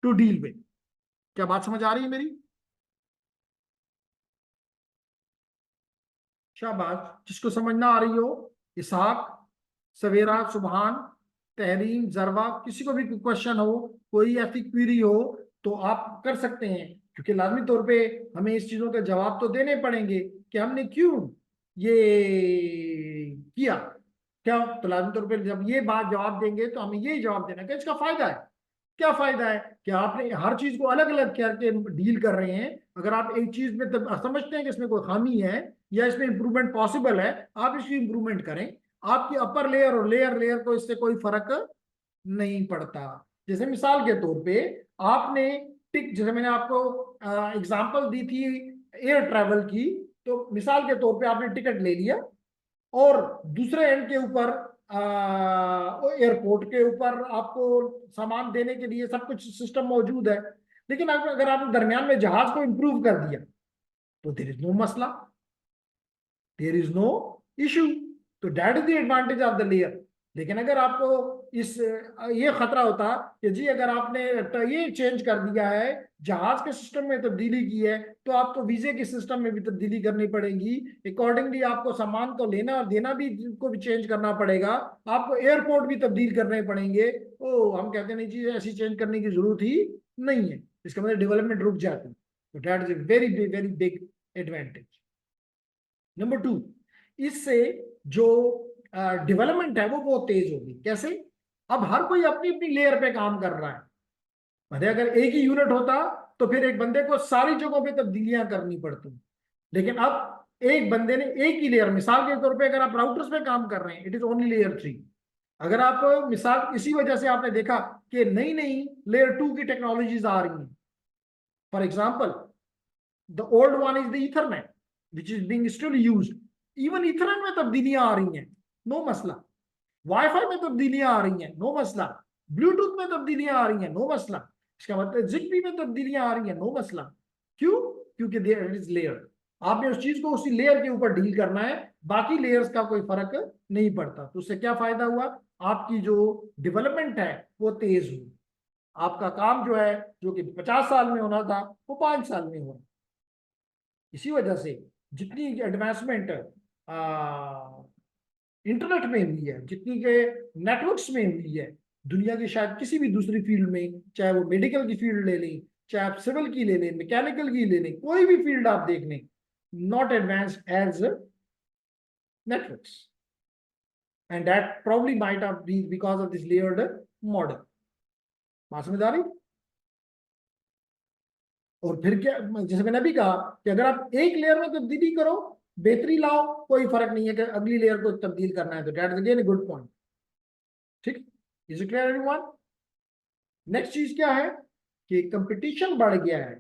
Speaker 1: to deal with. क्या बात समझ आ रही है मेरी? शाबाश, जिसको समझ ना आ रही हो, इसहाक, सवेरा, सुबहान, तहरीम, जरवा, किसी को भी क्वेश्चन हो, कोई ऐसी क्वेरी हो तो आप कर सकते हैं, क्योंकि लाजमी तौर पे हमें इस चीजों के जवाब तो देने पड़ेंगे कि हमने क्यों ये किया। क्या, तो लाजमी तौर पे जब ये बात जवाब देंगे तो हमें यही जवाब देना कि इसका फायदा है। क्या फायदा है कि आपने हर चीज को अलग अलग करके डील कर रहे हैं। अगर आप एक चीज में तब समझते हैं कि इसमें कोई खामी है या इसमें इंप्रूवमेंट पॉसिबल है, आप इसकी इंप्रूवमेंट करें। आपकी अपर लेयर और लेयर लेयर को इससे कोई फर्क नहीं पड़ता। जैसे मिसाल के तौर पे आपने टिक, जैसे मैंने आपको एग्जांपल दी थी एयर ट्रैवल की, तो मिसाल के तौर पे आपने टिकट ले लिया और दूसरे एंड के ऊपर एयरपोर्ट के ऊपर आपको सामान देने के लिए सब कुछ सिस्टम मौजूद है। लेकिन अगर आपने दरमियान में जहाज को इंप्रूव कर दिया तो देयर इज नो मसला, देयर इज नो इशू। तो that is the advantage of the layer. लेकिन अगर आपको इस ये खतरा होता कि जी अगर आपने ये चेंज कर दिया है, जहाज के सिस्टम में तब्दीली की है, तो आपको वीजे के सिस्टम में भी तब्दीली करनी पड़ेगी। अकॉर्डिंगली आपको सामान को लेना और देना भी को भी चेंज करना पड़ेगा। आपको एयरपोर्ट भी तब्दील करने पड़ेंगे। ओ, हम कहते नहीं जी ऐसी चेंज करने की जरूरत ही नहीं है, इसका मतलब डेवलपमेंट रुक जाती है। तो that is a very very big advantage. Number 2, इससे जो डेवलपमेंट है वो बहुत तेज होगी। कैसे? अब हर कोई अपनी अपनी लेयर पे काम कर रहा है। मतलब अगर एक ही यूनिट होता तो फिर एक बंदे को सारी जगहों पे तब्दीलियां करनी पड़ती। लेकिन अब एक बंदे ने एक ही लेयर, मिसाल के तौर पे अगर आप राउटर्स पे काम कर रहे हैं, इट इज ओनली लेयर 3। अगर आप मिसाल, इसी वजह से आपने देखा कि नई नई लेयर 2 की टेक्नोलॉजीज आ रही हैं। For example, the old one is the Ethernet which is being still used. Even Ethernet में तब्दीलियां आ रही हैं, नो मसला। वाईफाई में तब्दीलियां आ रही हैं, नो मसला। ब्लूटूथ में तब्दीलियां आ रही हैं, नो मसला। इसका मतलब जिगबी में तब्दीलियां आ रही हैं, नो मसला। क्यों? क्योंकि देयर इज लेयर। आपने उस चीज को उसी लेयर के ऊपर डील करना है, बाकी लेयर्स का कोई फर्क नहीं पड़ता। तो उससे क्या फायदा हुआ? आपकी जो डेवलपमेंट है वो तेज हुई। आपका काम जो है, जो कि 50 साल में होना था, वो 5 साल में हुआ। इसी वजह से जितनी एडवांसमेंट इंटरनेट में हुई है, जितनी के नेटवर्क्स में हुई है, दुनिया की शायद किसी भी दूसरी फील्ड में, चाहे वो मेडिकल की फील्ड ले लें, चाहे आप सिविल की ले लें, मैकेनिकल की ले लें, कोई भी फील्ड आप देख लें, not advance as networks. And that probably might of be because of this layered model. बात समझ आ रही? और फिर क्या, जैसे मैंने अभी कहा कि अगर आप एक लेयर में तब्दीली करो, बेहतरी लाओ, कोई फर्क नहीं है कि अगली लेयर को तब्दील करना है। तो that is again a good point. ठीक, is it clear everyone? Next चीज क्या है कि कंपटीशन बढ़ गया है,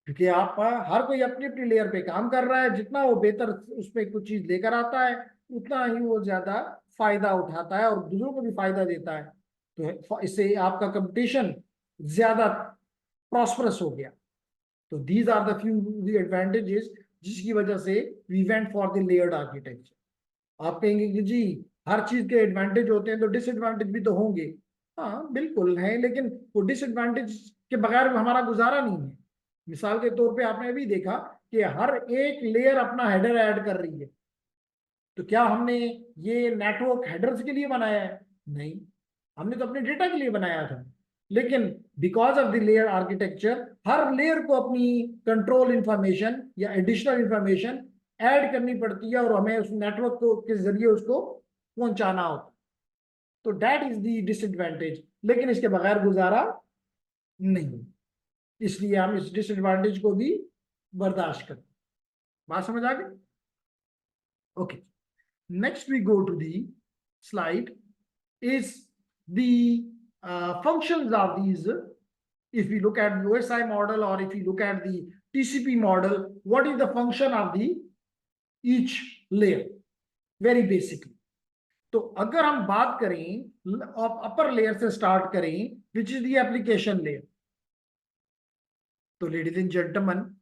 Speaker 1: क्योंकि आप हर कोई अपनी अपनी लेयर पे काम कर रहा है। जितना वो बेहतर उसमें कुछ चीज लेकर आता है, उतना ही वो ज्यादा फायदा उठाता है और दूसरों को भी फायदा देता है। तो इससे आपका कंपटीशन ज्यादा प्रॉस्परस हो गया। तो these are the few advantages जिसकी वजह से we went for the layered architecture. आप कहेंगे कि जी हर चीज के एडवांटेज होते हैं तो डिसएडवांटेज भी तो होंगे। हाँ बिल्कुल है, लेकिन वो डिसएडवांटेज के बगैर हमारा गुजारा नहीं है। मिसाल के तौर पे आपने अभी देखा कि हर एक लेयर अपना हेडर ऐड कर रही है। तो क्या हमने ये नेटवर्क हेडर्स के लिए बनाया है? नहीं, हमने तो अपने डेटा के लिए बनाया था। लेकिन because of the layer architecture, her layer को अपनी कंट्रोल इंफॉर्मेशन या एडिशनल इंफॉर्मेशन ऐड करनी पड़ती है और हमें उस नेटवर्क को के जरिए उसको पहुंचाना होता। तो दैट इज द डिसएडवांटेज। लेकिन इसके बगैर गुजारा नहीं, इसलिए हम इस डिसएडवांटेज को भी बर्दाश्त करते। बात समझ आ गई? Okay, next we go to the slide is the functions of these. If we look at the OSI model or if you look at the TCP model, what is the function of the each layer? Very basically. तो अगर हम बात करें अपर लेयर से स्टार्ट करें, which is the application layer, तो लेडीज एंड जेंटलमैन,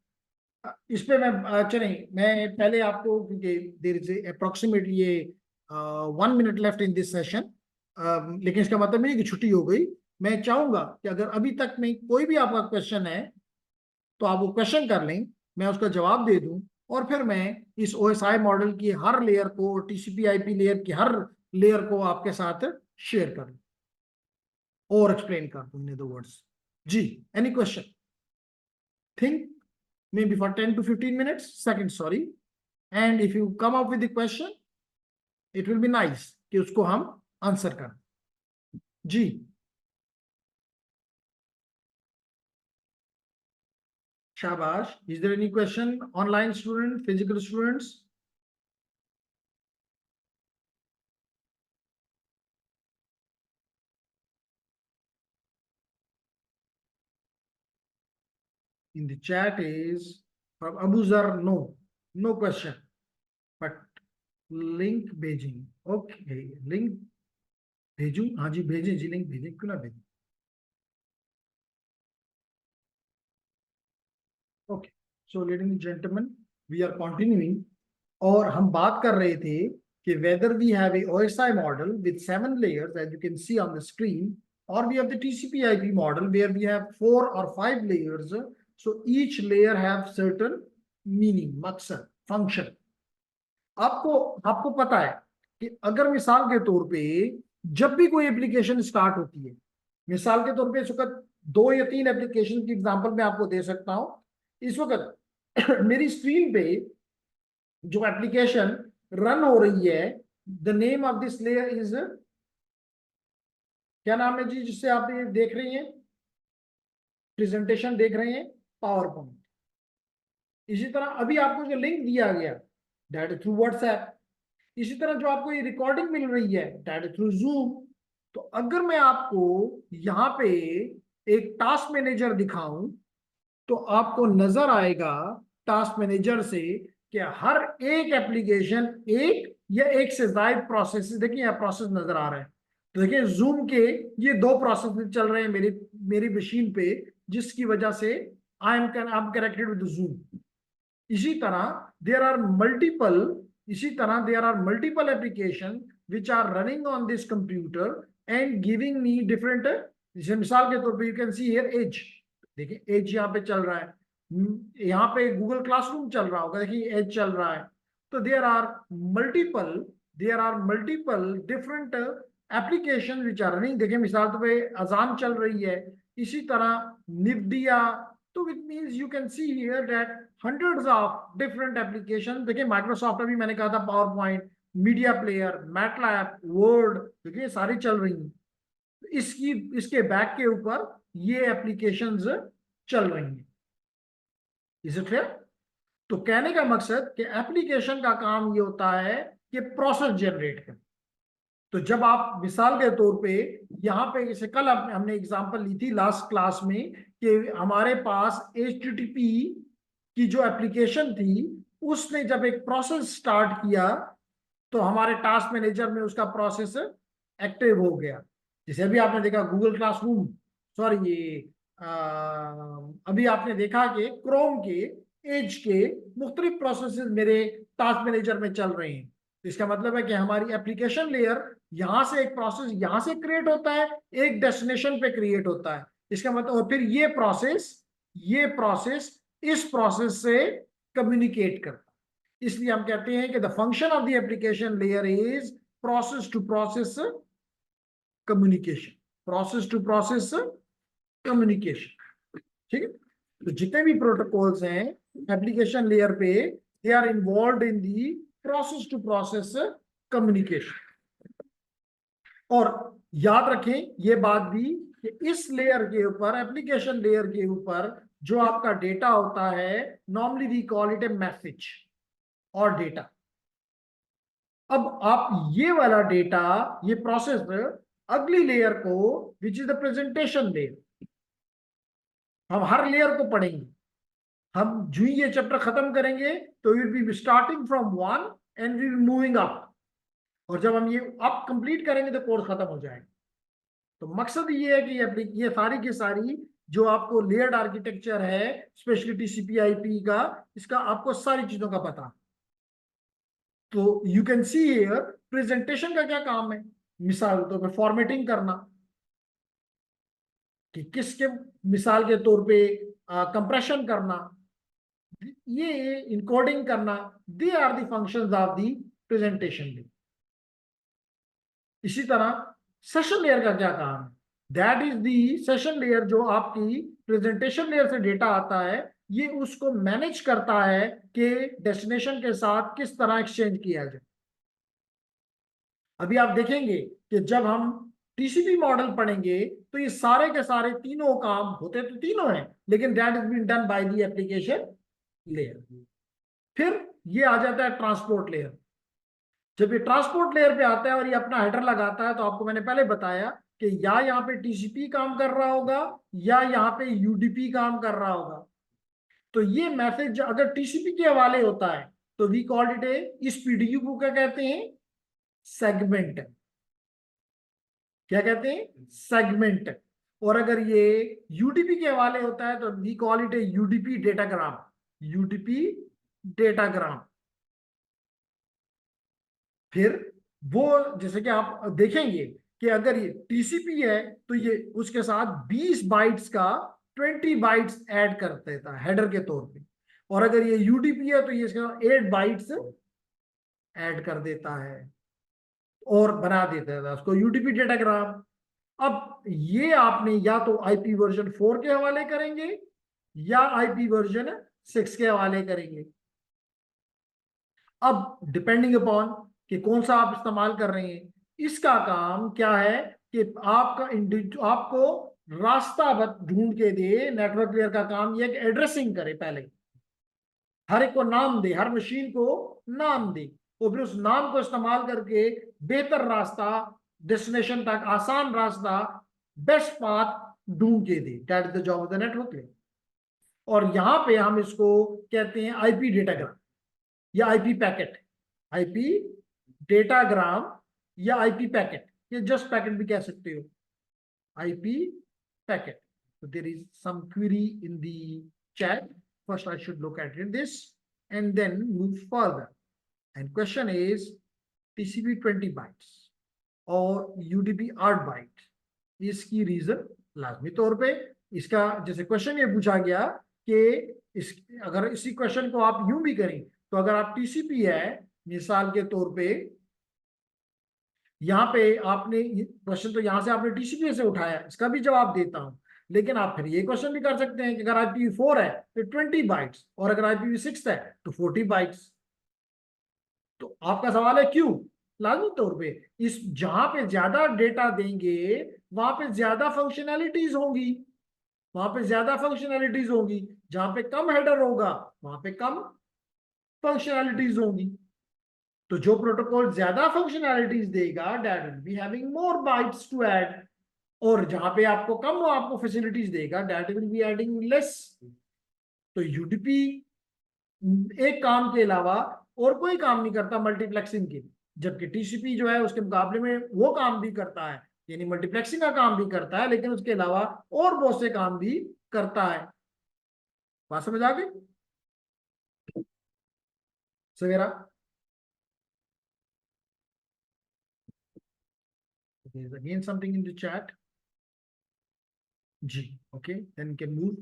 Speaker 1: इस पे मैं चलें, मैं पहले आपको, क्योंकि देयर इज अप्रोक्सीमेटली ये 1 minute left in this session, लेकिन इसका मतलब नहीं कि छुट्टी हो गई। मैं चाहूंगा कि अगर अभी तक में कोई भी आपका क्वेश्चन है तो आप वो क्वेश्चन कर लें, मैं उसका जवाब दे दूं, और फिर मैं इस ओएसआई मॉडल की हर लेयर को, टीसीपी आईपी लेयर की हर लेयर को आपके साथ शेयर कर दूं और एक्सप्लेन कर दूं इन अदर वर्ड्स। जी, any question? Think maybe for 10 to 15 minutes, seconds, sorry, and if you come up with the question, it will be nice कि उसको हम आंसर करें। जी, शाबाश। Is there any question, online student, physical students? In the chat is from Abu Zar, no question, but link भेजें। ओके, लिंक भेजूं? हाँ जी, भेजें जी, लिंक भेजें, क्यों ना भेजें। Okay, so ladies and gentleman, we are continuing, और हम बात कर रहे थे कि whether we have a OSI model with 7 layers as you can see on the screen, or we have the TCP/IP model where we have 4 or 5 layers, so each layer have certain meaning, मकसद, function। आपको आपको पता है कि अगर मिसाल के तौर पे जब भी कोई एप्लीकेशन स्टार्ट होती है, मिसाल के तौर पे इस वक्त 2 या 3 एप्लीकेशन की एग्जांपल मैं आपको दे सकता हूं। इस वक्त मेरी स्क्रीन पे जो एप्लीकेशन रन हो रही है, the name of this layer is, क्या नाम है जी जिससे आप ये देख रही हैं, प्रेजेंटेशन देख रहे हैं, पावर पॉइंट। इसी तरह अभी आपको जो लिंक दिया गया, दैट इज थ्रू व्हाट्सएप। इसी तरह जो आपको ये रिकॉर्डिंग मिल रही है, दैट इज थ्रू जूम। तो अगर मैं आपको यहाँ पे एक टास्क मैनेजर दिखाऊं, तो आपको नजर आएगा टास्क मैनेजर से कि हर एक एप्लीकेशन एक या एक से ज्यादा प्रोसेस, देखिए यहाँ प्रोसेस नजर आ रहे हैं। तो देखिए जूम के ये 2 प्रोसेस चल रहे हैं मेरी मेरी मशीन पे, जिसकी वजह से I am connected with Zoom. इसी तरह there are multiple application which are running on this computer and giving me different, जैसे मिसाल के तौर पे you can see here as, देखिए एज यहाँ पे चल रहा है, यहाँ पे गूगल क्लासरूम चल रहा होगा, देखिए एज चल रहा है। तो there are multiple different application which are running. देखिए मिसाल तो पे अजान चल रही है, इसी तरह निवडिया। तो it means you can see here that hundreds of different application. देखिए माइक्रोसॉफ्ट अभी मैंने कहा था, power point, media player, MATLAB, word, देखिए सारी चल रही हैं। इसके बैक के ऊपर ये एप्लीकेशंस चल रही हैं। Is it clear? तो कहने का मकसद कि एप्लीकेशन का काम ये होता है कि प्रोसेस जनरेट कर। तो जब आप मिसाल के तौर पे यहाँ पे, जैसे कल हमने एग्जांपल ली थी लास्ट क्लास में कि हमारे पास HTTP की जो एप्लीकेशन थी, उसने जब एक प्रोसेस स्टार्ट किया तो हमारे टास्क मैनेजर में उसका प्रोसेस एक्टिव हो गया। जैसे अभी आपने देखा गूगल क्लासरूम, सॉरी ये अभी आपने देखा कि क्रोम के, एज के मुख्तलिफ प्रोसेसेस मेरे टास्क मैनेजर में चल रहे हैं। तो इसका मतलब है कि हमारी एप्लीकेशन लेयर, यहां से एक प्रोसेस यहां से क्रिएट होता है, एक डेस्टिनेशन पे क्रिएट होता है। इसका मतलब, और फिर ये प्रोसेस इस प्रोसेस से कम्युनिकेट करता है। इसलिए हम कहते हैं कि the function of the application layer is process to process communication, ठीक है। तो जितने भी प्रोटोकॉल्स हैं एप्लीकेशन लेयर पे, they are involve in the process to process communication. और याद रखें ये बात भी कि इस लेयर के ऊपर, एप्लीकेशन लेयर के ऊपर जो आपका डेटा होता है, normally we call it a message और डेटा। अब आप ये वाला डेटा, ये प्रोसेस अगली लेयर को which is the presentation layer, हम हर लेयर को पढ़ेंगे। हम जो ही ये चैप्टर खत्म करेंगे तो will be starting from one and we will moving up, और जब हम ये अप कंप्लीट करेंगे तो कोर्स खत्म हो जाएगा। तो मकसद ये है कि ये सारी की सारी जो आपको लेयर्ड आर्किटेक्चर है स्पेशली टीसीपी/आईपी का, इसका आपको सारी चीजों का पता। तो you can see here presentation का क्या काम है, मिसाल के तौर पे फॉर्मेटिंग करना, कि किसके मिसाल के तौर पे कंप्रेशन करना, ये इनकोडिंग करना, they are the functions of the presentation layer. इसी तरह सेशन लेयर का क्या काम है, that is the session layer, जो आपकी प्रेजेंटेशन लेयर से डेटा आता है, ये उसको मैनेज करता है कि डेस्टिनेशन के साथ किस तरह एक्सचेंज किया जाए। अभी आप देखेंगे कि जब हम टीसीपी मॉडल पढ़ेंगे तो ये सारे के सारे तीनों काम होते तो तीनों हैं, लेकिन that is been done by the application layer. फिर ये आ जाता है ट्रांसपोर्ट लेयर। जब ये ट्रांसपोर्ट लेयर पे आता है और ये अपना हेडर लगाता है, तो आपको मैंने पहले बताया कि या यहाँ पे टीसीपी काम कर रहा होगा या यहाँ पे यूडीपी काम कर रहा होगा। तो ये मैसेज अगर टीसीपी के हवाले होता है तो वी कॉल्ड इट ए, इस पीडीयू को क्या कहते हैं, सेगमेंट। क्या कहते हैं, सेगमेंट। और अगर ये यूडीपी के हवाले होता है तो we call it a UDP datagram, UDP datagram. फिर वो जैसे कि आप देखेंगे कि अगर ये टीसीपी है तो ये उसके साथ 20 बाइट्स का 20 बाइट्स ऐड कर देता है हेडर के तौर पे, और अगर ये यूडीपी है तो ये इसके साथ 8 बाइट्स ऐड कर देता है और बना देता है उसको यूडीपी डेटाग्राम। अब ये आपने या तो आईपी वर्जन 4 के हवाले करेंगे या आईपी वर्जन 6 के हवाले करेंगे। अब डिपेंडिंग अपॉन कि कौन सा आप इस्तेमाल कर रहे हैं, इसका काम क्या है कि आपको रास्ता ढूंढ के दे। नेटवर्क लेयर का काम यह कि एड्रेसिंग करे, पहले हर एक को नाम दे, हर मशीन को नाम दे, और फिर उस नाम को इस्तेमाल करके बेहतर रास्ता, डेस्टिनेशन तक आसान रास्ता, बेस्ट पाथ ढूंढ के दे। That is the job of the network layer. और यहां पे हम इसको कहते हैं आईपी डेटाग्राम या आईपी पैकेट, आईपी डेटाग्राम या आईपी पैकेट, ये जस्ट पैकेट भी कह सकते हो, IP packet. So there is some query in the chat. First I should look at this and then move further. And question is TCP 20 bytes और UDP 8 byte, इसकी रीजन लाजमी तौर पे इसका, जैसे क्वेश्चन ये पूछा गया कि अगर इसी क्वेश्चन को आप यूं भी करें तो अगर आप टीसीपी है मिसाल के तौर पे, यहाँ पे आपने क्वेश्चन तो यहाँ से आपने टीसीपी से उठाया, इसका भी जवाब देता हूं, लेकिन आप फिर ये क्वेश्चन भी कर सकते हैं कि अगर IPv4 है तो 20 बाइट्स और अगर IPv6 है तो 40 बाइट्स। तो आपका सवाल है क्यों, लाजमी तौर पे इस जहां पे ज्यादा डेटा देंगे वहां पे ज्यादा फंक्शनैलिटीज होंगी, वहां पे ज्यादा फंक्शनैलिटीज होंगी, जहां पे कम हेडर होगा वहां पे कम फंक्शनैलिटीज होंगी। तो जो प्रोटोकॉल ज्यादा फंक्शनैलिटीज देगा that will be having more bytes to add, और जहां पे आपको कम आपको फैसिलिटीज देगा that will be adding less. तो यूडीपी एक काम के अलावा और कोई काम नहीं करता मल्टीप्लेक्सिंग के, जबकि टीसीपी जो है उसके मुकाबले में वो काम भी करता है, यानी मल्टीप्लेक्सिंग का काम भी करता है, लेकिन उसके अलावा और बहुत से काम भी करता है। बात समझ आ गई सवेरा? There is again something in the chat. G. Okay, then we can move.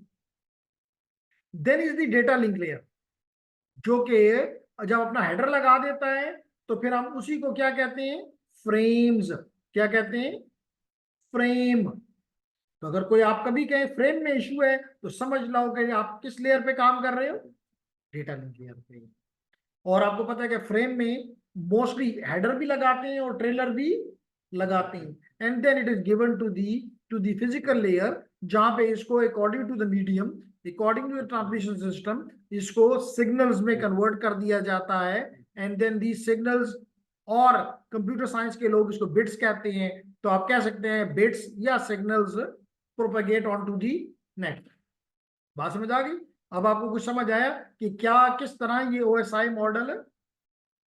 Speaker 1: Then is the data link layer, जो कि जब अपना हेडर लगा देता है तो फिर हम उसी को क्या कहते हैं, फ्रेम्स। क्या कहते हैं, फ्रेम। तो अगर कोई आप कभी कहे फ्रेम में इशू है तो समझ लो कि आप किस लेयर पे काम कर रहे हो, डेटा लिंक लेयर पे। और आपको पता है कि फ्रेम में मोस्टली हेडर भी लगाते हैं और ट्रेलर भी लगाते हैं, and then it is given to the physical layer, जहां पे इसको according to the medium, according to the transmission system, इसको सिग्नल्स में कन्वर्ट कर दिया जाता है। एंड देन दी सिग्नल्स, और कंप्यूटर साइंस के लोग इसको बिट्स कहते हैं, तो आप कह सकते हैं बिट्स या signals propagate on to the net. बात समझ आ गई? अब आपको कुछ समझ आया कि क्या किस तरह ये ओएसआई मॉडल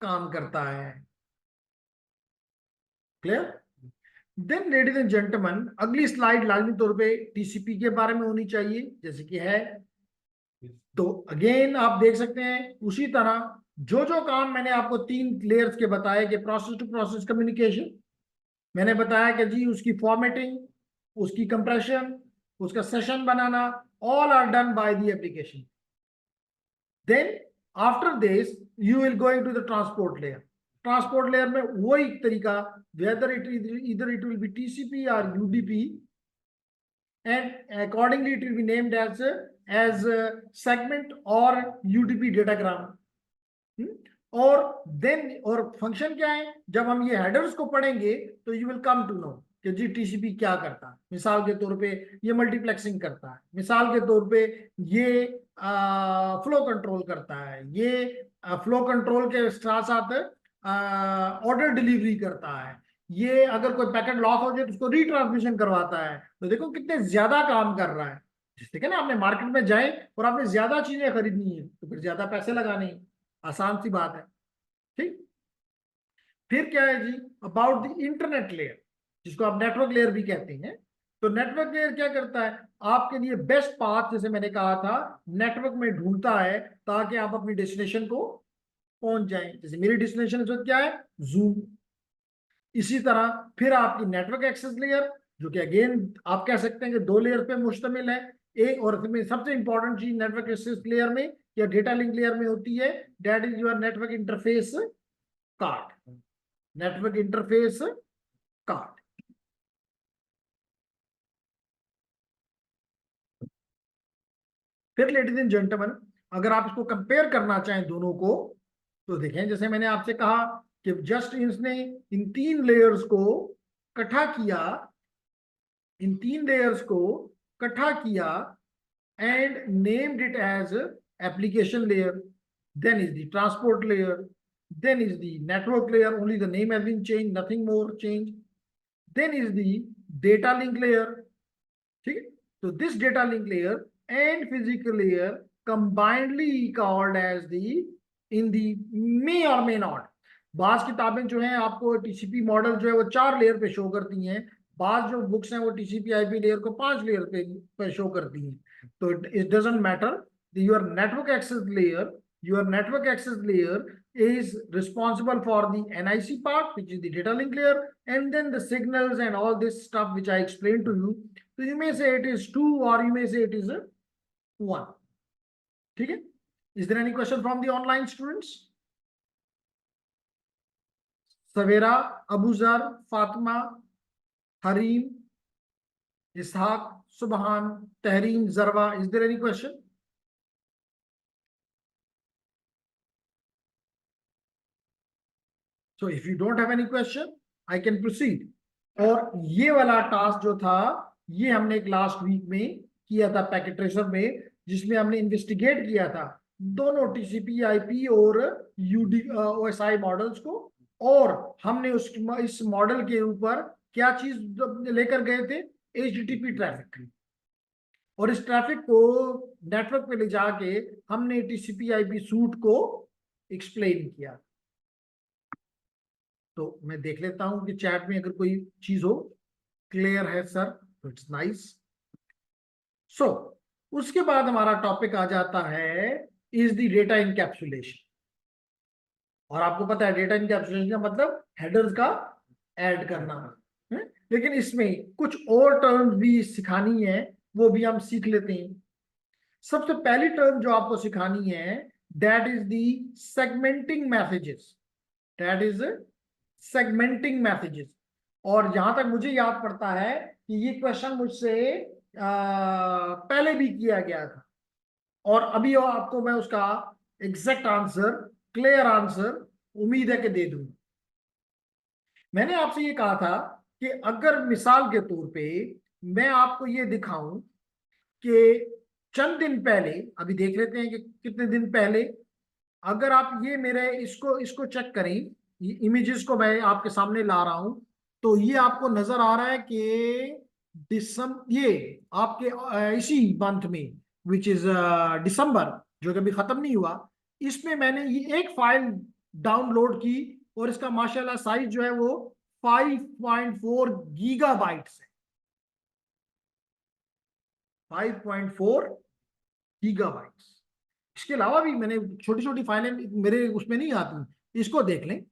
Speaker 1: काम करता है? Clear? Then ladies and gentleman, अगली स्लाइड लाजमी तौर पे टीसीपी के बारे में होनी चाहिए, जैसे कि है। तो अगेन आप देख सकते हैं उसी तरह जो जो काम मैंने आपको 3 लेयर्स के बताए कि प्रोसेस टू प्रोसेस कम्युनिकेशन, मैंने बताया कि जी उसकी फॉर्मेटिंग, उसकी कंप्रेशन, उसका सेशन बनाना, all are done by the application. Then after this you will going to the transport layer. Transport layer में वही तरीका, वेदर इधर इट विल बी टीसीपी और UDP, and accordingly it will be named as segment or UDP datagram। और देन और फंक्शन क्या है, जब हम ये हेडर्स को पढ़ेंगे तो you will come to know कि जी टीसीपी क्या करता है। मिसाल के तौर पे ये मल्टीप्लेक्सिंग करता है, मिसाल के तौर पे ये फ्लो कंट्रोल करता है, ये फ्लो कंट्रोल के साथ साथ ऑर्डर डिलीवरी करता है, ये अगर कोई पैकेट लॉस हो जाए तो उसको रीट्रांसमिशन करवाता है। तो देखो कितने ज्यादा काम कर रहा है। जिससे कि ना आपने मार्केट में जाए और आपने ज्यादा चीजें खरीदनी है तो फिर ज्यादा पैसे लगाने हैं, आसान सी बात है। ठीक, फिर क्या है जी, अबाउट द इंटरनेट लेयर, जिसको आप नेटवर्क लेयर भी कहते हैं। तो नेटवर्क लेयर क्या करता है, आपके लिए बेस्ट पाथ, जैसे मैंने कहा था, नेटवर्क में ढूंढता है ताकि आप अपनी डेस्टिनेशन को पहुंच जाएं। जैसे मेरी डेस्टिनेशन इस वक्त क्या है, जूम। इसी तरह फिर आपकी नेटवर्क एक्सेस लेयर, जो कि अगेन आप कह सकते हैं कि 2 लेयर पे मुश्तमिल है। एक और सबसे इंपॉर्टेंट चीज नेटवर्क एक्सेस लेयर में या डेटा लिंक लेयर में होती है, that is your network interface card. Network interface card. फिर लेडीज एंड जेंटलमैन, अगर आप इसको कंपेयर करना चाहें दोनों को, तो देखें जैसे मैंने आपसे कहा कि जस्ट इसने इन 3 लेयर्स को इकट्ठा किया, इन 3 लेयर्स को इकट्ठा किया and named it as application layer, then is the transport layer, then is the network layer, only the name has been changed, nothing more changed, then is the data link layer। ठीक है, तो this data link layer and physical layer combinedly called as the in the may or may not। बाज किताबें जो हैं आपको टीसीपी मॉडल जो है वो 4 लेयर पे शो करती हैं, बाज जो बुक्स हैं वो टीसीपी आईपी लेयर को 5 लेयर पे शो करती हैं। तो it doesn't matter, your network access layer is responsible for the NIC part, which is the data link layer, and then the signals and all this stuff which I explained to you। So you may say it is 2 or you may say it is a 1। ठीक है, is there any question from the online students? सवेरा, अबूजर, फातिमा, हरीम, इसहाक, सुबहान, Tahreem, Jarawa, is there any question? So if you don't have any question, I can proceed। और ये वाला टास्क जो था ये हमने एक लास्ट वीक में किया था पैकेट ट्रेसर में, जिसमें हमने इन्वेस्टिगेट किया था दोनों टीसीपी आईपी और यूडी ओएसआई मॉडल्स को, और हमने इस मॉडल के ऊपर क्या चीज लेकर गए थे, एचटीटीपी ट्रैफिक। और इस ट्रैफिक को नेटवर्क पे ले जाके हमने टीसीपी आईपी सूट को एक्सप्लेन किया। तो मैं देख लेता हूं कि चैट में अगर कोई चीज हो। क्लियर है सर, तो इट्स नाइस। सो उसके बाद हमारा टॉपिक आ जाता है इज द डेटा इनकैप्सुलेशन। और आपको पता है डेटा इनकैप्सुलेशन का मतलब हेडर्स का ऐड करना है? लेकिन इसमें कुछ और टर्म्स भी सिखानी है, वो भी हम सीख लेते हैं। सबसे पहली टर्म जो आपको सिखानी है, that is the segmenting messages. That is segmenting messages. और जहां तक मुझे याद पड़ता है कि ये क्वेश्चन मुझसे पहले भी किया गया था, और अभी आपको मैं उसका एग्जैक्ट आंसर, क्लियर आंसर उम्मीद है कि दे दूंगा। मैंने आपसे ये कहा था कि अगर मिसाल के तौर पे मैं आपको ये दिखाऊं कि चंद दिन पहले, अभी देख लेते हैं कि कितने दिन पहले, अगर आप ये मेरे इसको चेक करें, ये इमेजेस को मैं आपके सामने ला रहा हूं, तो ये आपको नजर आ रहा है कि ये आपके इसी मंथ में विच इज दिसंबर, जो कि अभी खत्म नहीं हुआ, इसमें मैंने ये एक फाइल डाउनलोड की और इसका माशाल्लाह साइज जो है वो 5.4 गीगाबाइट्स है। 5.4 गीगाबाइट्स। इसके अलावा भी मैंने छोटी छोटी फाइलें मेरे उसमें नहीं आती, इसको देख लें।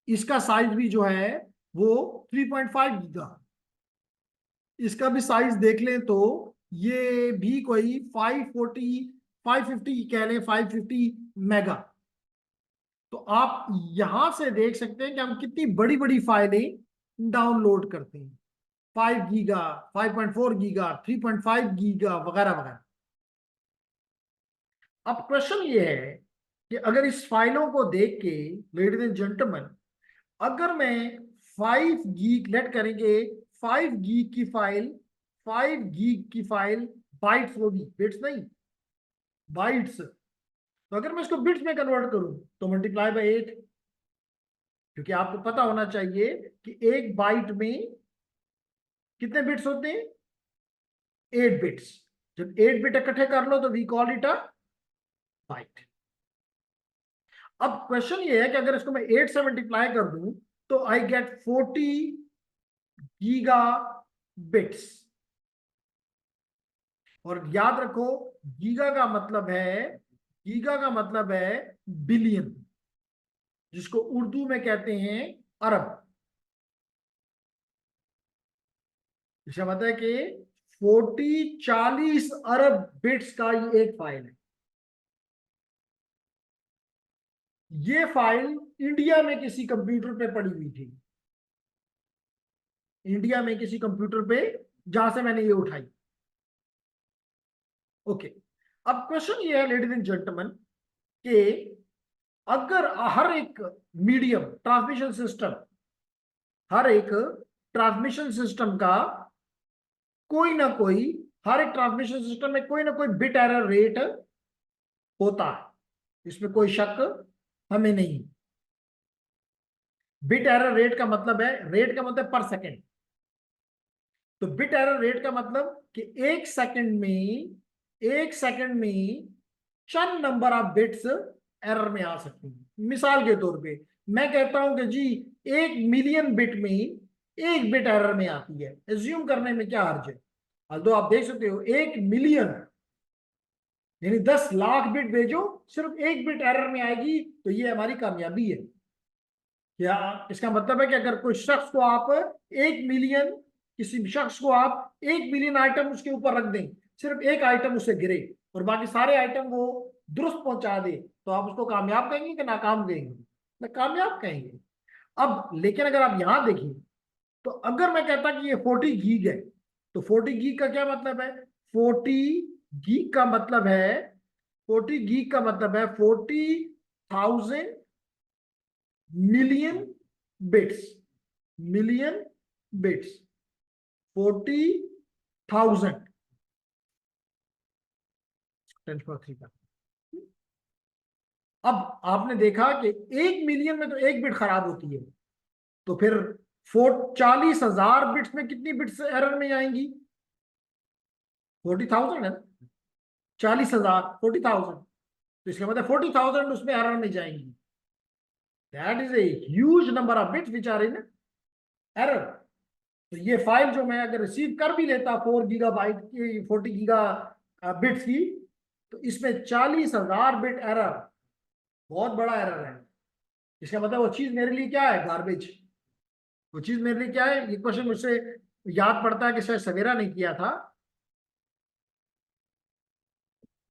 Speaker 1: इसका साइज भी जो है वो 3.5 गीगा। इसका भी साइज देख लें तो ये भी कोई 550 कह लें, 550 मेगा। तो आप यहां से देख सकते हैं कि हम कितनी बड़ी बड़ी फाइलें डाउनलोड करते हैं। 5 गीगा, 5.4 गीगा, 3.5 गीगा वगैरह वगैरह। अब क्वेश्चन ये है कि अगर इस फाइलों को देख के लेडीज एंड जेंटलमैन, अगर मैं 5 गीग लेट करेंगे, 5 गीग की फाइल, 5 गीग की फाइल बाइट्स होगी, बिट्स नहीं, बाइट्स। तो अगर मैं इसको बिट्स में कन्वर्ट करूं तो मल्टीप्लाई बाय 8, क्योंकि आपको पता होना चाहिए कि एक बाइट में कितने बिट्स होते हैं, 8 बिट्स। जब 8 बिट इकट्ठे कर लो तो we call it a byte. अब क्वेश्चन ये है कि अगर इसको मैं 8 से मल्टीप्लाई कर दूं तो आई गेट 40 गीगा बिट्स। और याद रखो, गीगा का मतलब है, गीगा का मतलब है बिलियन, जिसको उर्दू में कहते हैं अरब। इसका मतलब है कि 40 अरब बिट्स का ये एक फाइल है। ये फाइल इंडिया में किसी कंप्यूटर पे पड़ी हुई थी, इंडिया में किसी कंप्यूटर पे, जहां से मैंने ये उठाई। ओके। अब क्वेश्चन ये है लेडीज एंड जेंटलमैन कि अगर हर एक मीडियम ट्रांसमिशन सिस्टम, हर एक ट्रांसमिशन सिस्टम का कोई ना कोई, हर एक ट्रांसमिशन सिस्टम में कोई ना कोई बिट एरर रेट होता है, इसमें कोई शक हमें नहीं। बिट एरर रेट का मतलब है, रेट का मतलब पर सेकंड। तो बिट एरर रेट का मतलब कि एक सेकंड में चंद नंबर ऑफ बिट्स एरर में आ सकती हैं। मिसाल के तौर पे मैं कहता हूं कि जी 1 मिलियन बिट में 1 बिट एरर में आती है, एज्यूम करने में क्या हर्ज है। अल्दो आप देख सकते हो 1 मिलियन यानी 10 लाख बिट भेजो, सिर्फ 1 बिट एरर में आएगी, तो ये हमारी कामयाबी है। क्या इसका मतलब है कि अगर कोई शख्स को आप 1 मिलियन, किसी भी शख्स को आप 1 मिलियन आइटम उसके ऊपर रख दें, सिर्फ एक आइटम उससे गिरे और बाकी सारे आइटम वो दुरुस्त पहुंचा दे, तो आप उसको कामयाब कहेंगे कि नाकाम कहेंगे? ना, कामयाब कहेंगे। अब लेकिन अगर आप यहां देखिए, तो अगर मैं कहता कि ये 40 गीग है, तो 40 गीग का क्या मतलब है? 40 गीग का मतलब है, 40 गीग का मतलब है 40,000 मिलियन बिट्स, मिलियन बिट्स, 40,000 10 पर 3 का। अब आपने देखा कि 1 मिलियन में तो एक बिट खराब होती है, तो फिर 40,000 बिट्स में कितनी बिट्स एरर में आएंगी? 40,000 है ना, 40,000, 40,000, तो इसका मतलब 40,000 उसमें एरर में जाएंगी। That is a huge number of bits which are in error. तो ये फाइल जो मैं अगर रिसीव कर भी लेता 4 गीगाबाइट की, 40 गीगा बिट्स की, तो इसमें 40,000 बिट एरर, बहुत बड़ा एरर है। इसका मतलब वो चीज मेरे लिए क्या है? गार्बेज। वो चीज मेरे लिए क्या है? ये क्वेश्चन मुझसे याद पड़ता है कि शायद सवेरा नहीं किया था।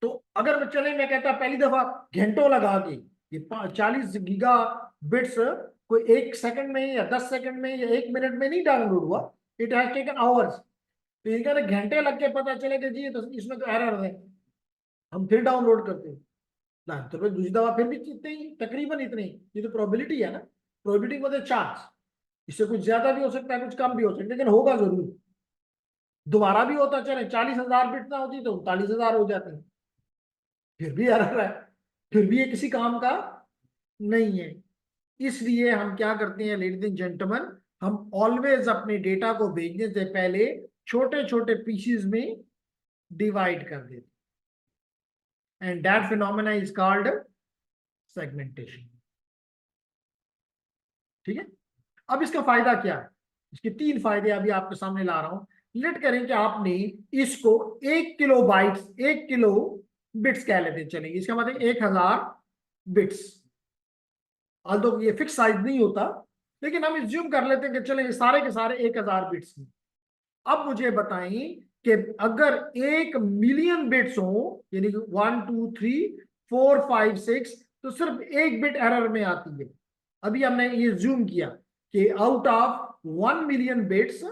Speaker 1: तो अगर मैं चले, मैं कहता पहली दफा घंटों लगा के ये 40 गीगा बिट्स कोई 1 सेकंड में या 10 सेकंड में या 1 मिनट में नहीं डाउनलोड हुआ, इट हैज टेकन आवर्स। तो इनका घंटे लग के पता चले कि जी तो इसमें तो एरर है, हम फिर डाउनलोड करते हैं ना, तो फिर दूसरी दफा फिर भी इतने ही, तकरीबन इतने ही। ये तो प्रोबेबिलिटी है ना, प्रोबेबिलिटी मतलब चांस। इससे कुछ ज्यादा भी हो सकता है, कुछ कम भी हो सकता है, लेकिन होगा जरूर। दोबारा भी होता चले, 40,000 बिट ना होती तो 39,000 हो जाते हैं, फिर भी एरर है, फिर भी ये किसी काम का नहीं है। इसलिए हम क्या करते हैं लेडीज एंड जेंटलमैन, हम ऑलवेज अपने डेटा को भेजने से पहले छोटे छोटे पीसेस में डिवाइड कर देते, and that phenomena is called segmentation. ठीक है, अब इसका फायदा क्या है? इसके तीन फायदे अभी आपके सामने ला रहा हूं। लेट करें कि आपने इसको 1 किलो बाइट्स, 1 किलो बिट्स कह लेते हैं, चलेंगे, इसका मतलब 1000 बिट्स। ऑल्दो ये फिक्स साइज नहीं होता, लेकिन हम इज्यूम कर लेते हैं कि चलें ये सारे के सारे 1000 बिट्स हैं। अब मुझे बताएं कि अगर 1 मिलियन बिट्स हो, यानी 1 2 3 4 5 6, तो सिर्फ 1 बिट एरर में आती है। अभी हमने ये जूम किया कि out of 1 million bits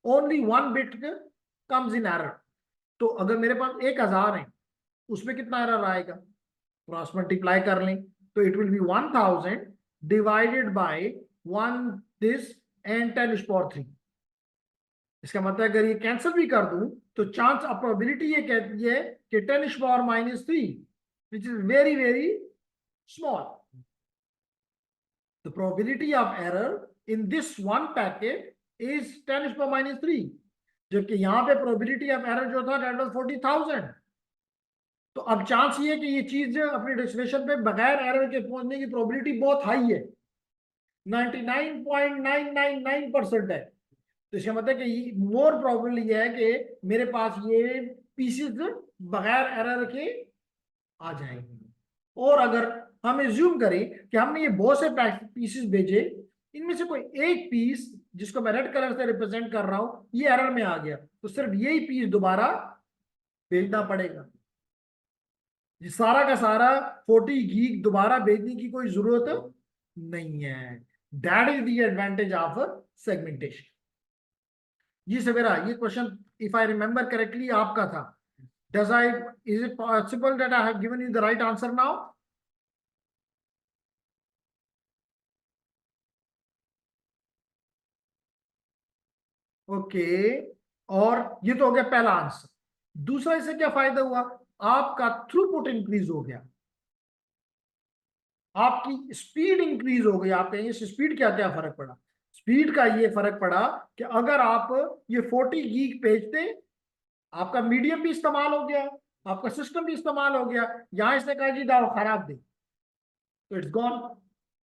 Speaker 1: only 1 bit comes in error. तो अगर मेरे पास 1000 है, उसमें कितना एरर आएगा? क्रॉस मल्टीप्लाई कर लें तो it will B 1000 divided by 1 this and 10⁻³ इसका मतलब अगर ये कैंसिल भी कर दूं तो चांस ऑफ प्रोबेबिलिटी ये कहती है कि 10⁻³ which is very very small. The probability of error in this one packet is 10⁻³, जबकि यहां पे प्रोबेबिलिटी ऑफ एरर जो था दैट वाज 40,000। तो अब चांस ये कि ये चीज अपने डेस्टिनेशन पे बगैर एरर के पहुंचने की प्रोबेबिलिटी बहुत हाई है, 99.999% है। तो इसका मतलब कि मोर प्रोबेबल ये है कि मेरे पास ये पीसेस बगैर एरर के आ जाएंगे। और अगर हम एज्यूम करें कि हमने ये बहुत से पीसेस भेजे, इनमें से कोई एक पीस जिसको मैं रेड कलर से रिप्रेजेंट कर रहा हूं ये एरर में आ गया, तो सिर्फ यही पीस दोबारा भेजना पड़ेगा। ये सारा का सारा 40 गीग दोबारा भेजने की कोई जरूरत नहीं है। That is the advantage of segmentation. जी सवेरा, ये question if I remember correctly आपका था। Is it possible that I have given you the right answer now? Okay, और ये तो हो गया पहला आंसर। दूसरा, इससे क्या फायदा हुआ? आपका थ्रूपुट इंक्रीज हो गया, आपकी स्पीड इंक्रीज हो गई। आप कहेंगे स्पीड क्या क्या फर्क पड़ा? स्पीड का ये फर्क पड़ा कि अगर आप ये 40 गीग भेजते, आपका मीडियम भी इस्तेमाल हो गया, आपका सिस्टम भी इस्तेमाल हो गया। यहां इसने कहा जी दाव खराब दे, तो इट्स गॉन।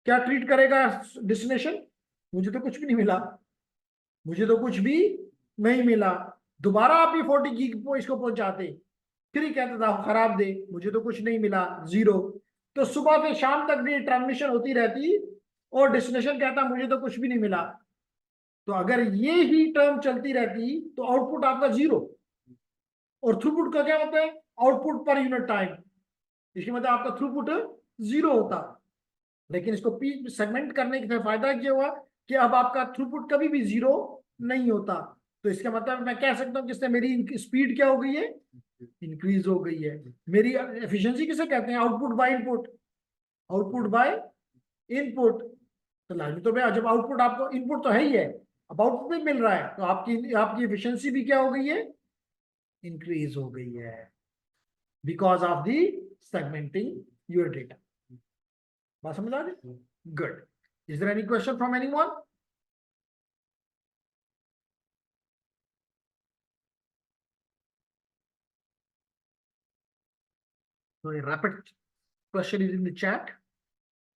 Speaker 1: क्या ट्रीट करेगा डेस्टिनेशन? मुझे तो कुछ भी नहीं मिला, मुझे तो कुछ भी नहीं मिला। दोबारा आप ये 40 गीग को इसको पहुंचाते, फिर ही कहता था खराब दे, मुझे तो कुछ नहीं मिला, जीरो। तो सुबह से शाम तक भी ट्रांसमिशन होती रहती और डेस्टिनेशन कहता मुझे तो कुछ भी नहीं मिला। तो अगर ये ही टर्म चलती रहती तो आउटपुट आपका जीरो। और थ्रूपुट का क्या होता है? Output per unit time. इसके मतलब आपका थ्रूपुट जीरो होता। लेकिन इसको पी सेगमेंट करने का फायदा क्या हुआ कि अब आपका थ्रूपुट कभी भी जीरो नहीं होता। तो इसका मतलब मैं कह सकता हूं कि इससे मेरी स्पीड क्या हो गई है? इंक्रीज हो गई है। मेरी एफिशिएंसी किसे कहते हैं? Output by input, output by input. तो लाजमी तो जब आउटपुट आपको इनपुट तो है ही है, अब आउटपुट भी मिल रहा है, तो आपकी आपकी एफिशिएंसी भी क्या हो गई है? इंक्रीज हो गई है, because of the segmenting your data. बात समझ आ गई? Good. Is there any question from anyone? So a rapid question is in the chat.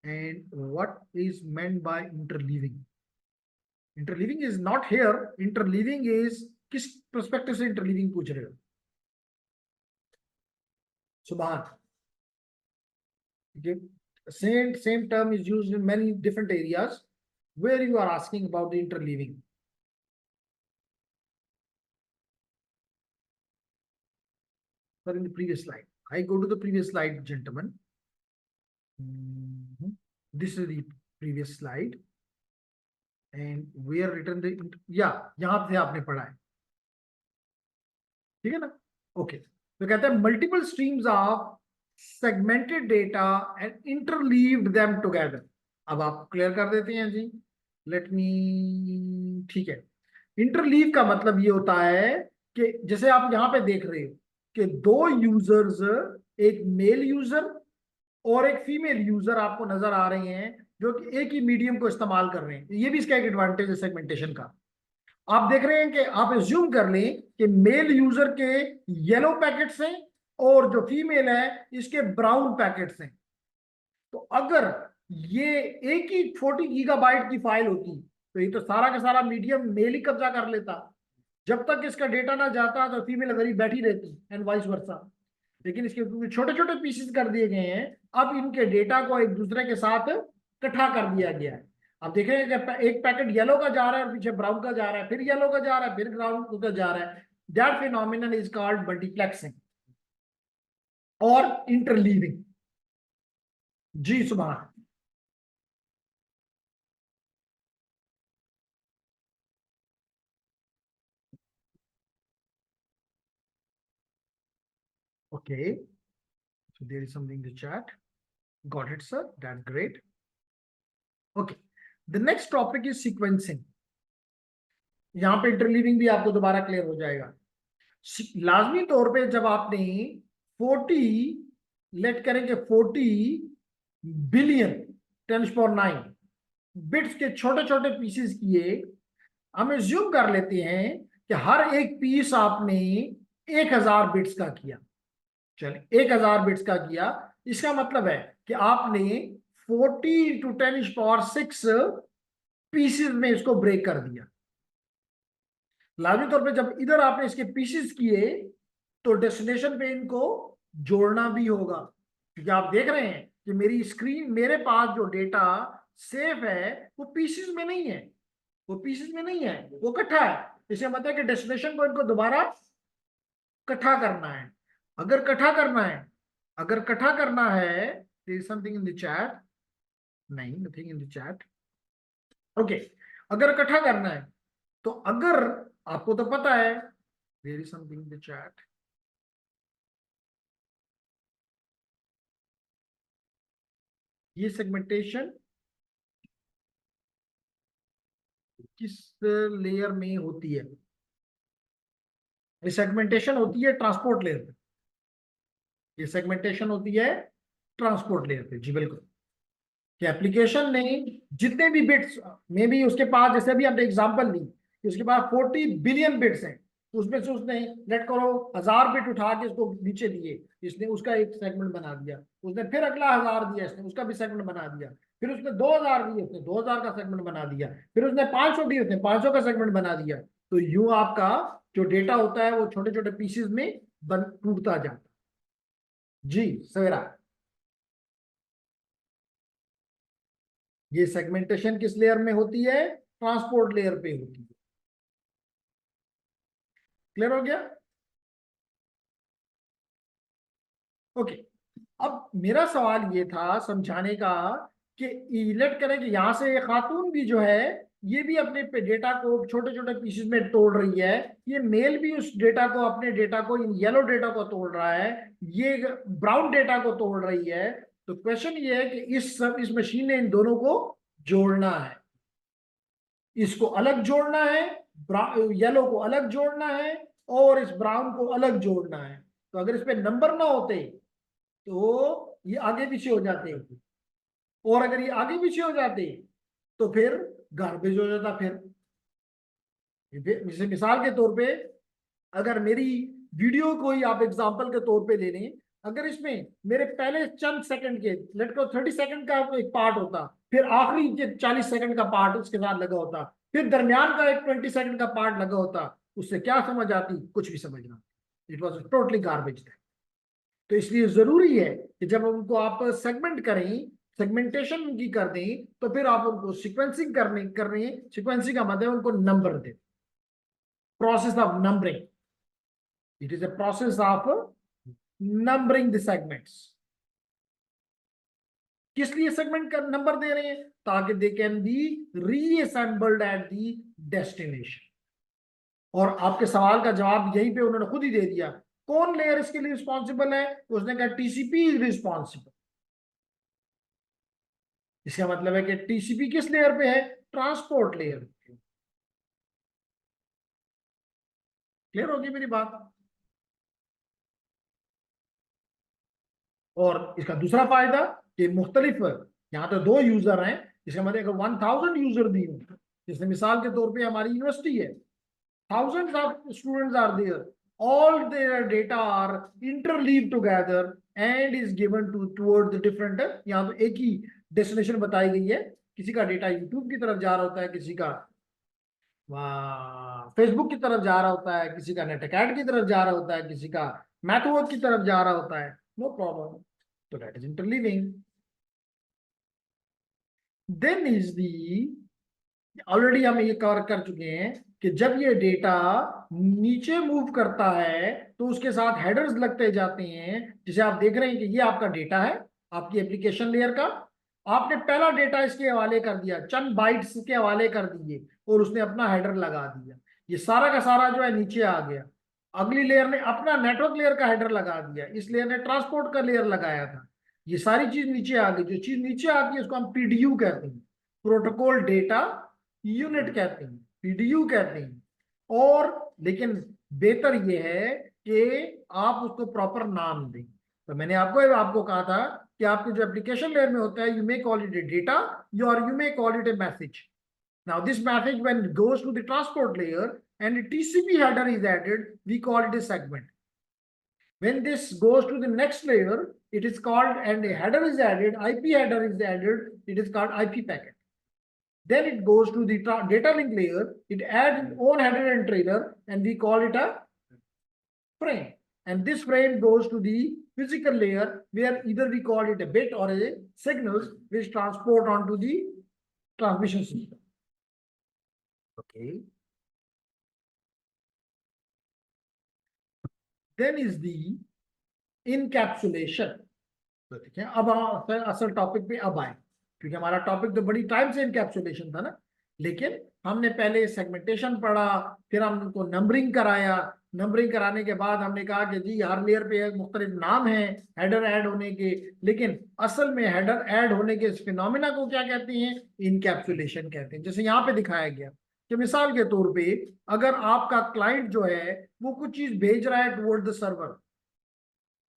Speaker 1: And what is meant by interleaving? Interleaving is not here. Interleaving is किस perspective से interleaving पूछ रहे हो? सुभान, okay. Same term is used in many different areas. Where you are asking about the interleaving? But in the previous slide, I go to the previous slide, gentlemen. This is the previous slide, and where written the यहाँ से आपने पढ़ा है, ठीक है ना? ओके, तो कहते हैं multiple streams of segmented data and interleaved them together. अब आप क्लियर कर देते हैं जी, लेट मी, ठीक है। इंटरलीव का मतलब ये होता है कि जैसे आप यहां पे देख रहे हो कि दो यूजर्स, एक मेल यूजर और एक फीमेल यूजर आपको नजर आ रहे हैं जो कि एक ही मीडियम को इस्तेमाल कर रहे हैं। ये भी इसका एक एडवांटेज है सेगमेंटेशन का। आप देख रहे हैं कि आप एज्यूम कर लें कि मेल यूजर के येलो पैकेट्स हैं और जो फीमेल है इसके ब्राउन पैकेट्स हैं। तो अगर ये एक ही 40 GB की फाइल होती तो ये तो सारा का सारा मीडियम मेल ही कब्जा कर लेता। जब तक इसका डेटा ना जाता तो फीमेल अगर ही बैठी रहती एंड वाइस वर्सा। लेकिन इसके क्योंकि छोटे छोटे पीसेस कर दिए गए हैं, अब इनके डेटा को एक दूसरे के साथ इकट्ठा कर दिया गया है। अब देखें कि एक पैकेट येलो का जा रहा है और पीछे ब्राउन का जा रहा है, फिर येलो का जा रहा है, फिर ब्राउन का जा रहा है। That phenomenon is called multiplexing और इंटरलीविंग। जी सुभान। Okay, so there is something to chat. Got it, sir. That's great. Okay. The next topic is sequencing. यहाँ पे इंटरलीविंग भी आपको दोबारा क्लियर हो जाएगा। लाजमी तौर पे जब आपने 40 लेट करेंगे 40 बिलियन 10⁹ बिट्स के छोटे छोटे पीसेस किए, हम एज्यूम कर लेते हैं कि हर एक पीस आपने 1000 बिट्स का किया। चलिए 1000 बिट्स का किया, इसका मतलब है कि आपने 40 × 10⁶ पीसेस में इसको ब्रेक कर दिया। लाजमी तौर पे जब इधर आपने इसके पीसेस किए तो डेस्टिनेशन पे इनको जोड़ना भी होगा, क्योंकि आप देख रहे हैं कि मेरी स्क्रीन, मेरे पास जो डेटा सेफ है वो पीसेस में नहीं है, वो पीसेस में नहीं है, वो इकट्ठा है। इसे मतलब है कि डेस्टिनेशन को इनको दोबारा इकट्ठा करना है। अगर इकट्ठा करना है, अगर इकट्ठा करना है, there is something in the chat, नहीं nothing in the chat. Okay, अगर इकट्ठा करना है तो अगर आपको तो पता है, there is something in the chat, ये सेगमेंटेशन किस लेयर में होती है? ये सेगमेंटेशन होती है ट्रांसपोर्ट लेयर पे। ये सेगमेंटेशन होती है ट्रांसपोर्ट लेयर पे, जी बिल्कुल। कि एप्लीकेशन ने जितने भी बिट्स में भी उसके पास, जैसे अभी आपने एग्जांपल दी कि उसके पास 40 बिलियन बिट्स हैं, तो उसमें से उसने लेट करो 1000 बिट उठा के इसको नीचे दिए, इसने उसका एक सेगमेंट बना दिया। उसने फिर अगला 1000 दिया, इसने उसका भी सेगमेंट बना दिया। फिर उसने 2000 दिए, उसने 2000 का सेगमेंट बना दिया। फिर उसने 500 दिए, उसने 500 का सेगमेंट बना दिया। तो यूं आपका जो डेटा होता है वो छोटे छोटे पीसेस में बन टूटता जाता। जी सवेरा, ये सेगमेंटेशन किस लेयर में होती है? ट्रांसपोर्ट लेयर पे होती है। क्लियर हो गया? ओके। अब मेरा सवाल ये था समझाने का कि लेट करें कि यहां से ये खातून भी जो है ये भी अपने डेटा को छोटे छोटे पीसेस में तोड़ रही है, ये मेल भी उस डेटा को, अपने डेटा को, इन येलो डेटा को तोड़ रहा है, ये ब्राउन डेटा को तोड़ रही है। तो क्वेश्चन ये है कि इस मशीन ने इन दोनों को जोड़ना है, इसको अलग जोड़ना है, येलो को अलग जोड़ना है और इस ब्राउन को अलग जोड़ना है। तो अगर इस पे नंबर ना होते तो ये आगे पीछे हो जाते, और अगर ये आगे पीछे हो जाते तो फिर गार्बेज हो जाता। फिर जैसे मिसाल के तौर पे अगर मेरी वीडियो को ही आप एग्जांपल के तौर पे ले लें, अगर इसमें मेरे पहले चंद सेकंड के, लेट को 30 सेकंड का एक पार्ट होता, फिर आखिरी के 40 सेकंड का पार्ट उसके साथ लगा होता, फिर दरमियान का एक 20 सेकंड का पार्ट लगा होता, उससे क्या समझ आती? कुछ भी समझ ना। It was totally garbage. तो इसलिए जरूरी है कि जब उनको आप सेगमेंट करें, सेगमेंटेशन उनकी कर दें, तो फिर आप उनको सीक्वेंसिंग कर रहे हैं। सीक्वेंसिंग का मतलब उनको नंबर दें, process of numbering. It is a process of numbering the segments। किस लिए सेगमेंट का नंबर दे रहे हैं? ताकि they can be reassembled at the destination. और आपके सवाल का जवाब यहीं पे उन्होंने खुद ही दे दिया। कौन लेयर इसके लिए रिस्पॉन्सिबल है? उसने कहा टीसीपी इज रिस्पॉन्सिबल। इसका मतलब है कि टीसीपी किस लेयर पे है? Transport layer. क्लियर होगी मेरी बात? और इसका दूसरा फायदा कि मुख्तलिफ, यहाँ तो 2 यूजर हैं, इसका मतलब अगर 1000 यूजर भी हो, जैसे मिसाल के तौर पे हमारी यूनिवर्सिटी है, thousands of students are there, all their data are interleaved together and is given to towards the different, यहाँ तो एक ही डेस्टिनेशन बताई गई है, किसी का डेटा यूट्यूब की तरफ जा रहा होता है, किसी का फेसबुक की तरफ जा रहा होता है, किसी का नेटअकैड की तरफ जा रहा होता है, किसी का मैथवर्क की तरफ जा रहा होता है, नो प्रॉब्लम, तो that is interleaving. Then is the, already हम ये कवर कर चुके हैं कि जब ये डेटा नीचे मूव करता है तो उसके साथ हेडर्स लगते जाते हैं, जिसे आप देख रहे हैं कि ये आपका डेटा है, आपकी एप्लीकेशन लेयर का, आपने पहला डेटा इसके हवाले कर दिया, चंद बाइट्स के हवाले कर दिए और उसने अपना हेडर लगा दिया, ये सारा का सारा जो है नीचे आ गया। अगली लेयर ने अपना नेटवर्क लेयर का हेडर लगा दिया, इस लेयर ने ट्रांसपोर्ट का लेयर लगाया था, ये सारी चीज नीचे आ गई। जो चीज नीचे आती है उसको हम पीडीयू कहते हैं, प्रोटोकॉल डेटा यूनिट कहते हैं, पीडीयू कहते हैं। और लेकिन बेहतर ये है कि आप उसको प्रॉपर नाम दें। तो मैंने आपको कहा था कि आपके जो एप्लीकेशन लेयर में होता है, you may call it a data और you may call it a message. Now this message when it goes to the transport layer and a TCP header is added, we call it a segment. When this goes to the next layer, it is called, and a header is added, IP header is added, it is called IP packet. Then it goes to the data link layer, it adds its own header and trailer, and we call it a frame. And this frame goes to the physical layer, where either we call it a bit or a signals, which transport onto the transmission system. Okay. Then is the encapsulation. तो देखिए अब असल टॉपिक पे अब आए, क्योंकि हमारा टॉपिक तो बड़ी टाइम से इनकैप्सुलेशन था ना, लेकिन हमने पहले सेगमेंटेशन पढ़ा, फिर हम उनको नंबरिंग कराया, नंबरिंग कराने के बाद हमने कहा कि जी हर लेयर पे मुख्तलिफ नाम है हेडर ऐड होने के, लेकिन असल में हेडर ऐड होने के इस फिनोमिना को क्या कहते हैं, इनकैप्सुलेशन कहते हैं। जैसे यहाँ पे दिखाया गया कि मिसाल के तौर पे अगर आपका क्लाइंट जो है वो कुछ चीज भेज रहा है टुवर्ड द सर्वर,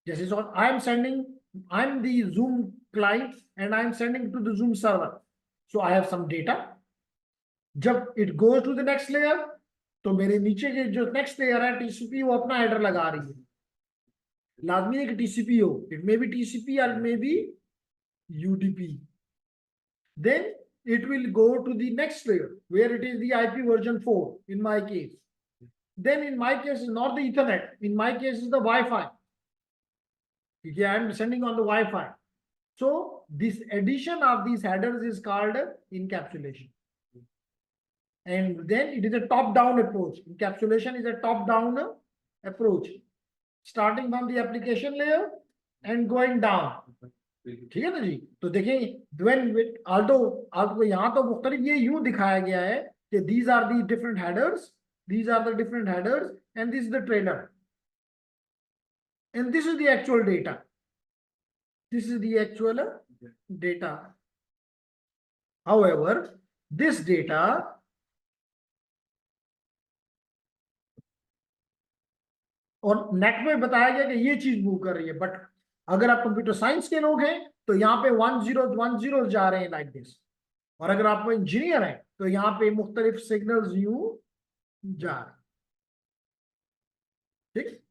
Speaker 1: जैसे I am sending, I'm the Zoom client and I'm sending to the Zoom server. So I have some data. जब it goes to the next layer, तो मेरे नीचे के जो next layer है TCP, वो अपना header लगा रही है, लाजमी है कि TCP हो, it may be TCP or it may be UDP. Then it will go to the next layer where it is the IP version 4 in my case. Then in my case is not the Ethernet, in my case is the Wi-Fi. Okay, I am sending on the Wi-Fi. So this addition of these headers is called encapsulation. And then it is a top-down approach. Encapsulation is a top-down approach, starting from the application layer and going down. ठीक है ना जी। तो देखिए when although आपको यहाँ तो मुख्तलिफ ये यूं दिखाया गया है कि these are the different headers, these are the different headers, and this is the trailer. And this is the actual data. This is the actual data. However, this data और नेट में बताया गया कि ये चीज मूव कर रही है, बट अगर आप कंप्यूटर साइंस के लोग हैं तो यहाँ पे 1010 जा रहे हैं लाइक दिस, और अगर आप इंजीनियर हैं तो यहाँ पे मुख्तलिफ सिग्नल्स यूं जा रहे हैं। ठीक,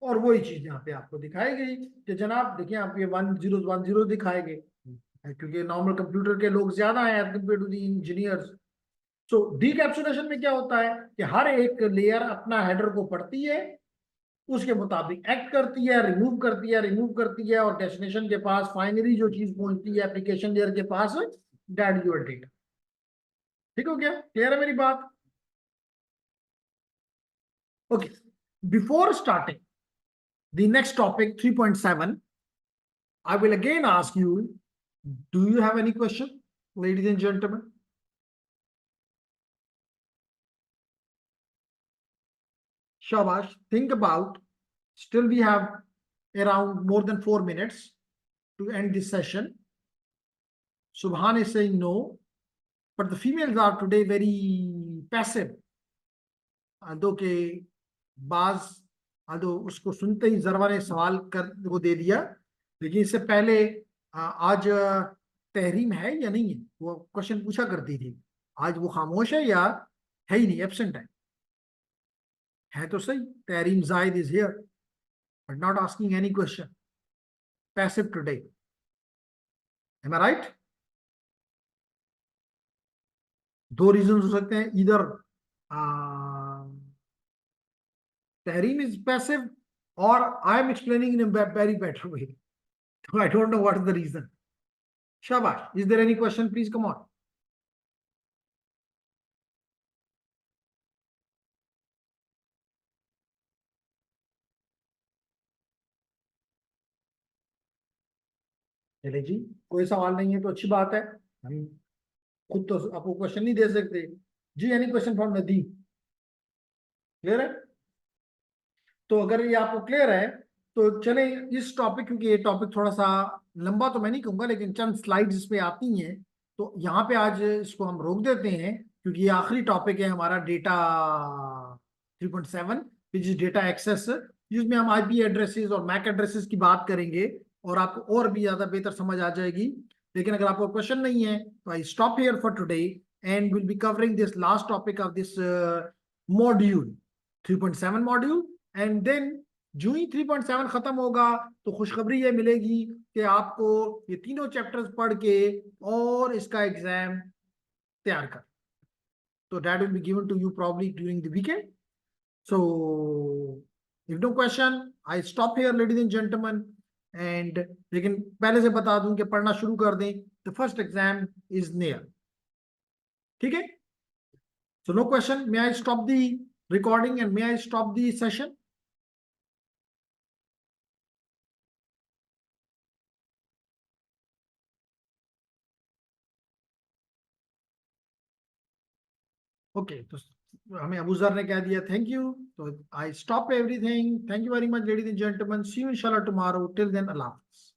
Speaker 1: और वही चीज यहाँ पे आपको दिखाई गई कि जनाब देखिए आप ये 1010 दिखाए गए, क्योंकि नॉर्मल कंप्यूटर के लोग ज्यादा हैं as compare to the engineers. So decapsulation में क्या होता है कि हर एक लेयर अपना हेडर को पढ़ती है, उसके मुताबिक एक्ट करती है, रिमूव करती है, रिमूव करती है, और डेस्टिनेशन के पास फाइनली जो चीज पहुंचती है एप्लीकेशन लेयर के पास, दैट योर डेटा। ठीक हो गया, क्लियर है मेरी बात? Okay, before starting the next topic 3.7, I will again ask you, do you have any question, ladies and gentlemen? Shabash, think about, still we have around more than 4 minutes to end this session. Subhan is saying no, but the females are today very passive, though ke baaz तो उसको सुनते ही जरवा ने सवाल कर वो दे दिया, लेकिन इससे पहले आज तहरीम है या नहीं है, वो क्वेश्चन पूछा करती थी। आज वो खामोश है या है ही नहीं, एब्सेंट है तो सही। Tahreem Zahid is here but not asking any question, passive today. Am I right? दो रीजन हो सकते हैं, इधर तहरीम इज पैसिव और I am explaining in very better way. I don't know what is the reason. शाबाश। Is there any question? Please come on. चले जी, कोई सवाल नहीं है तो अच्छी बात है। हम खुद तो आपको क्वेश्चन नहीं दे सकते। जी, any question from Nadeem? Clear है? तो अगर ये आपको क्लियर है तो चले इस टॉपिक, क्योंकि ये टॉपिक थोड़ा सा लंबा तो मैं नहीं कहूंगा, लेकिन चंद स्लाइड्स इस पे आती हैं, तो यहाँ पे आज इसको हम रोक देते हैं, क्योंकि ये आखिरी टॉपिक है हमारा data 3.7, which is data access, जिसमें हम आईपी एड्रेसेस और मैक एड्रेसेस की बात करेंगे और आपको और भी ज्यादा बेहतर समझ आ जाएगी। लेकिन अगर आपको क्वेश्चन नहीं है तो I stop here for today and will be covering this last topic of this module 3.7 module. And then जो ही 3.7 खत्म होगा तो खुशखबरी ये मिलेगी कि आपको ये तीनों चैप्टर्स पढ़ के और इसका एग्जाम तैयार कर, तो that will be given to you probably during the weekend. So if no question I stop here ladies and gentleman. And लेकिन पहले से बता दूं कि पढ़ना शुरू कर दें, the first exam is near. ठीक है? So no question, may I stop the recording and may I stop the session? Okay, तो हमें अबूजर ने कह दिया थैंक यू, तो I stop everything. Thank you very much ladies and gentleman, see you इंशाल्लाह टुमारो। टिल देन, अल्लाह हाफिज़।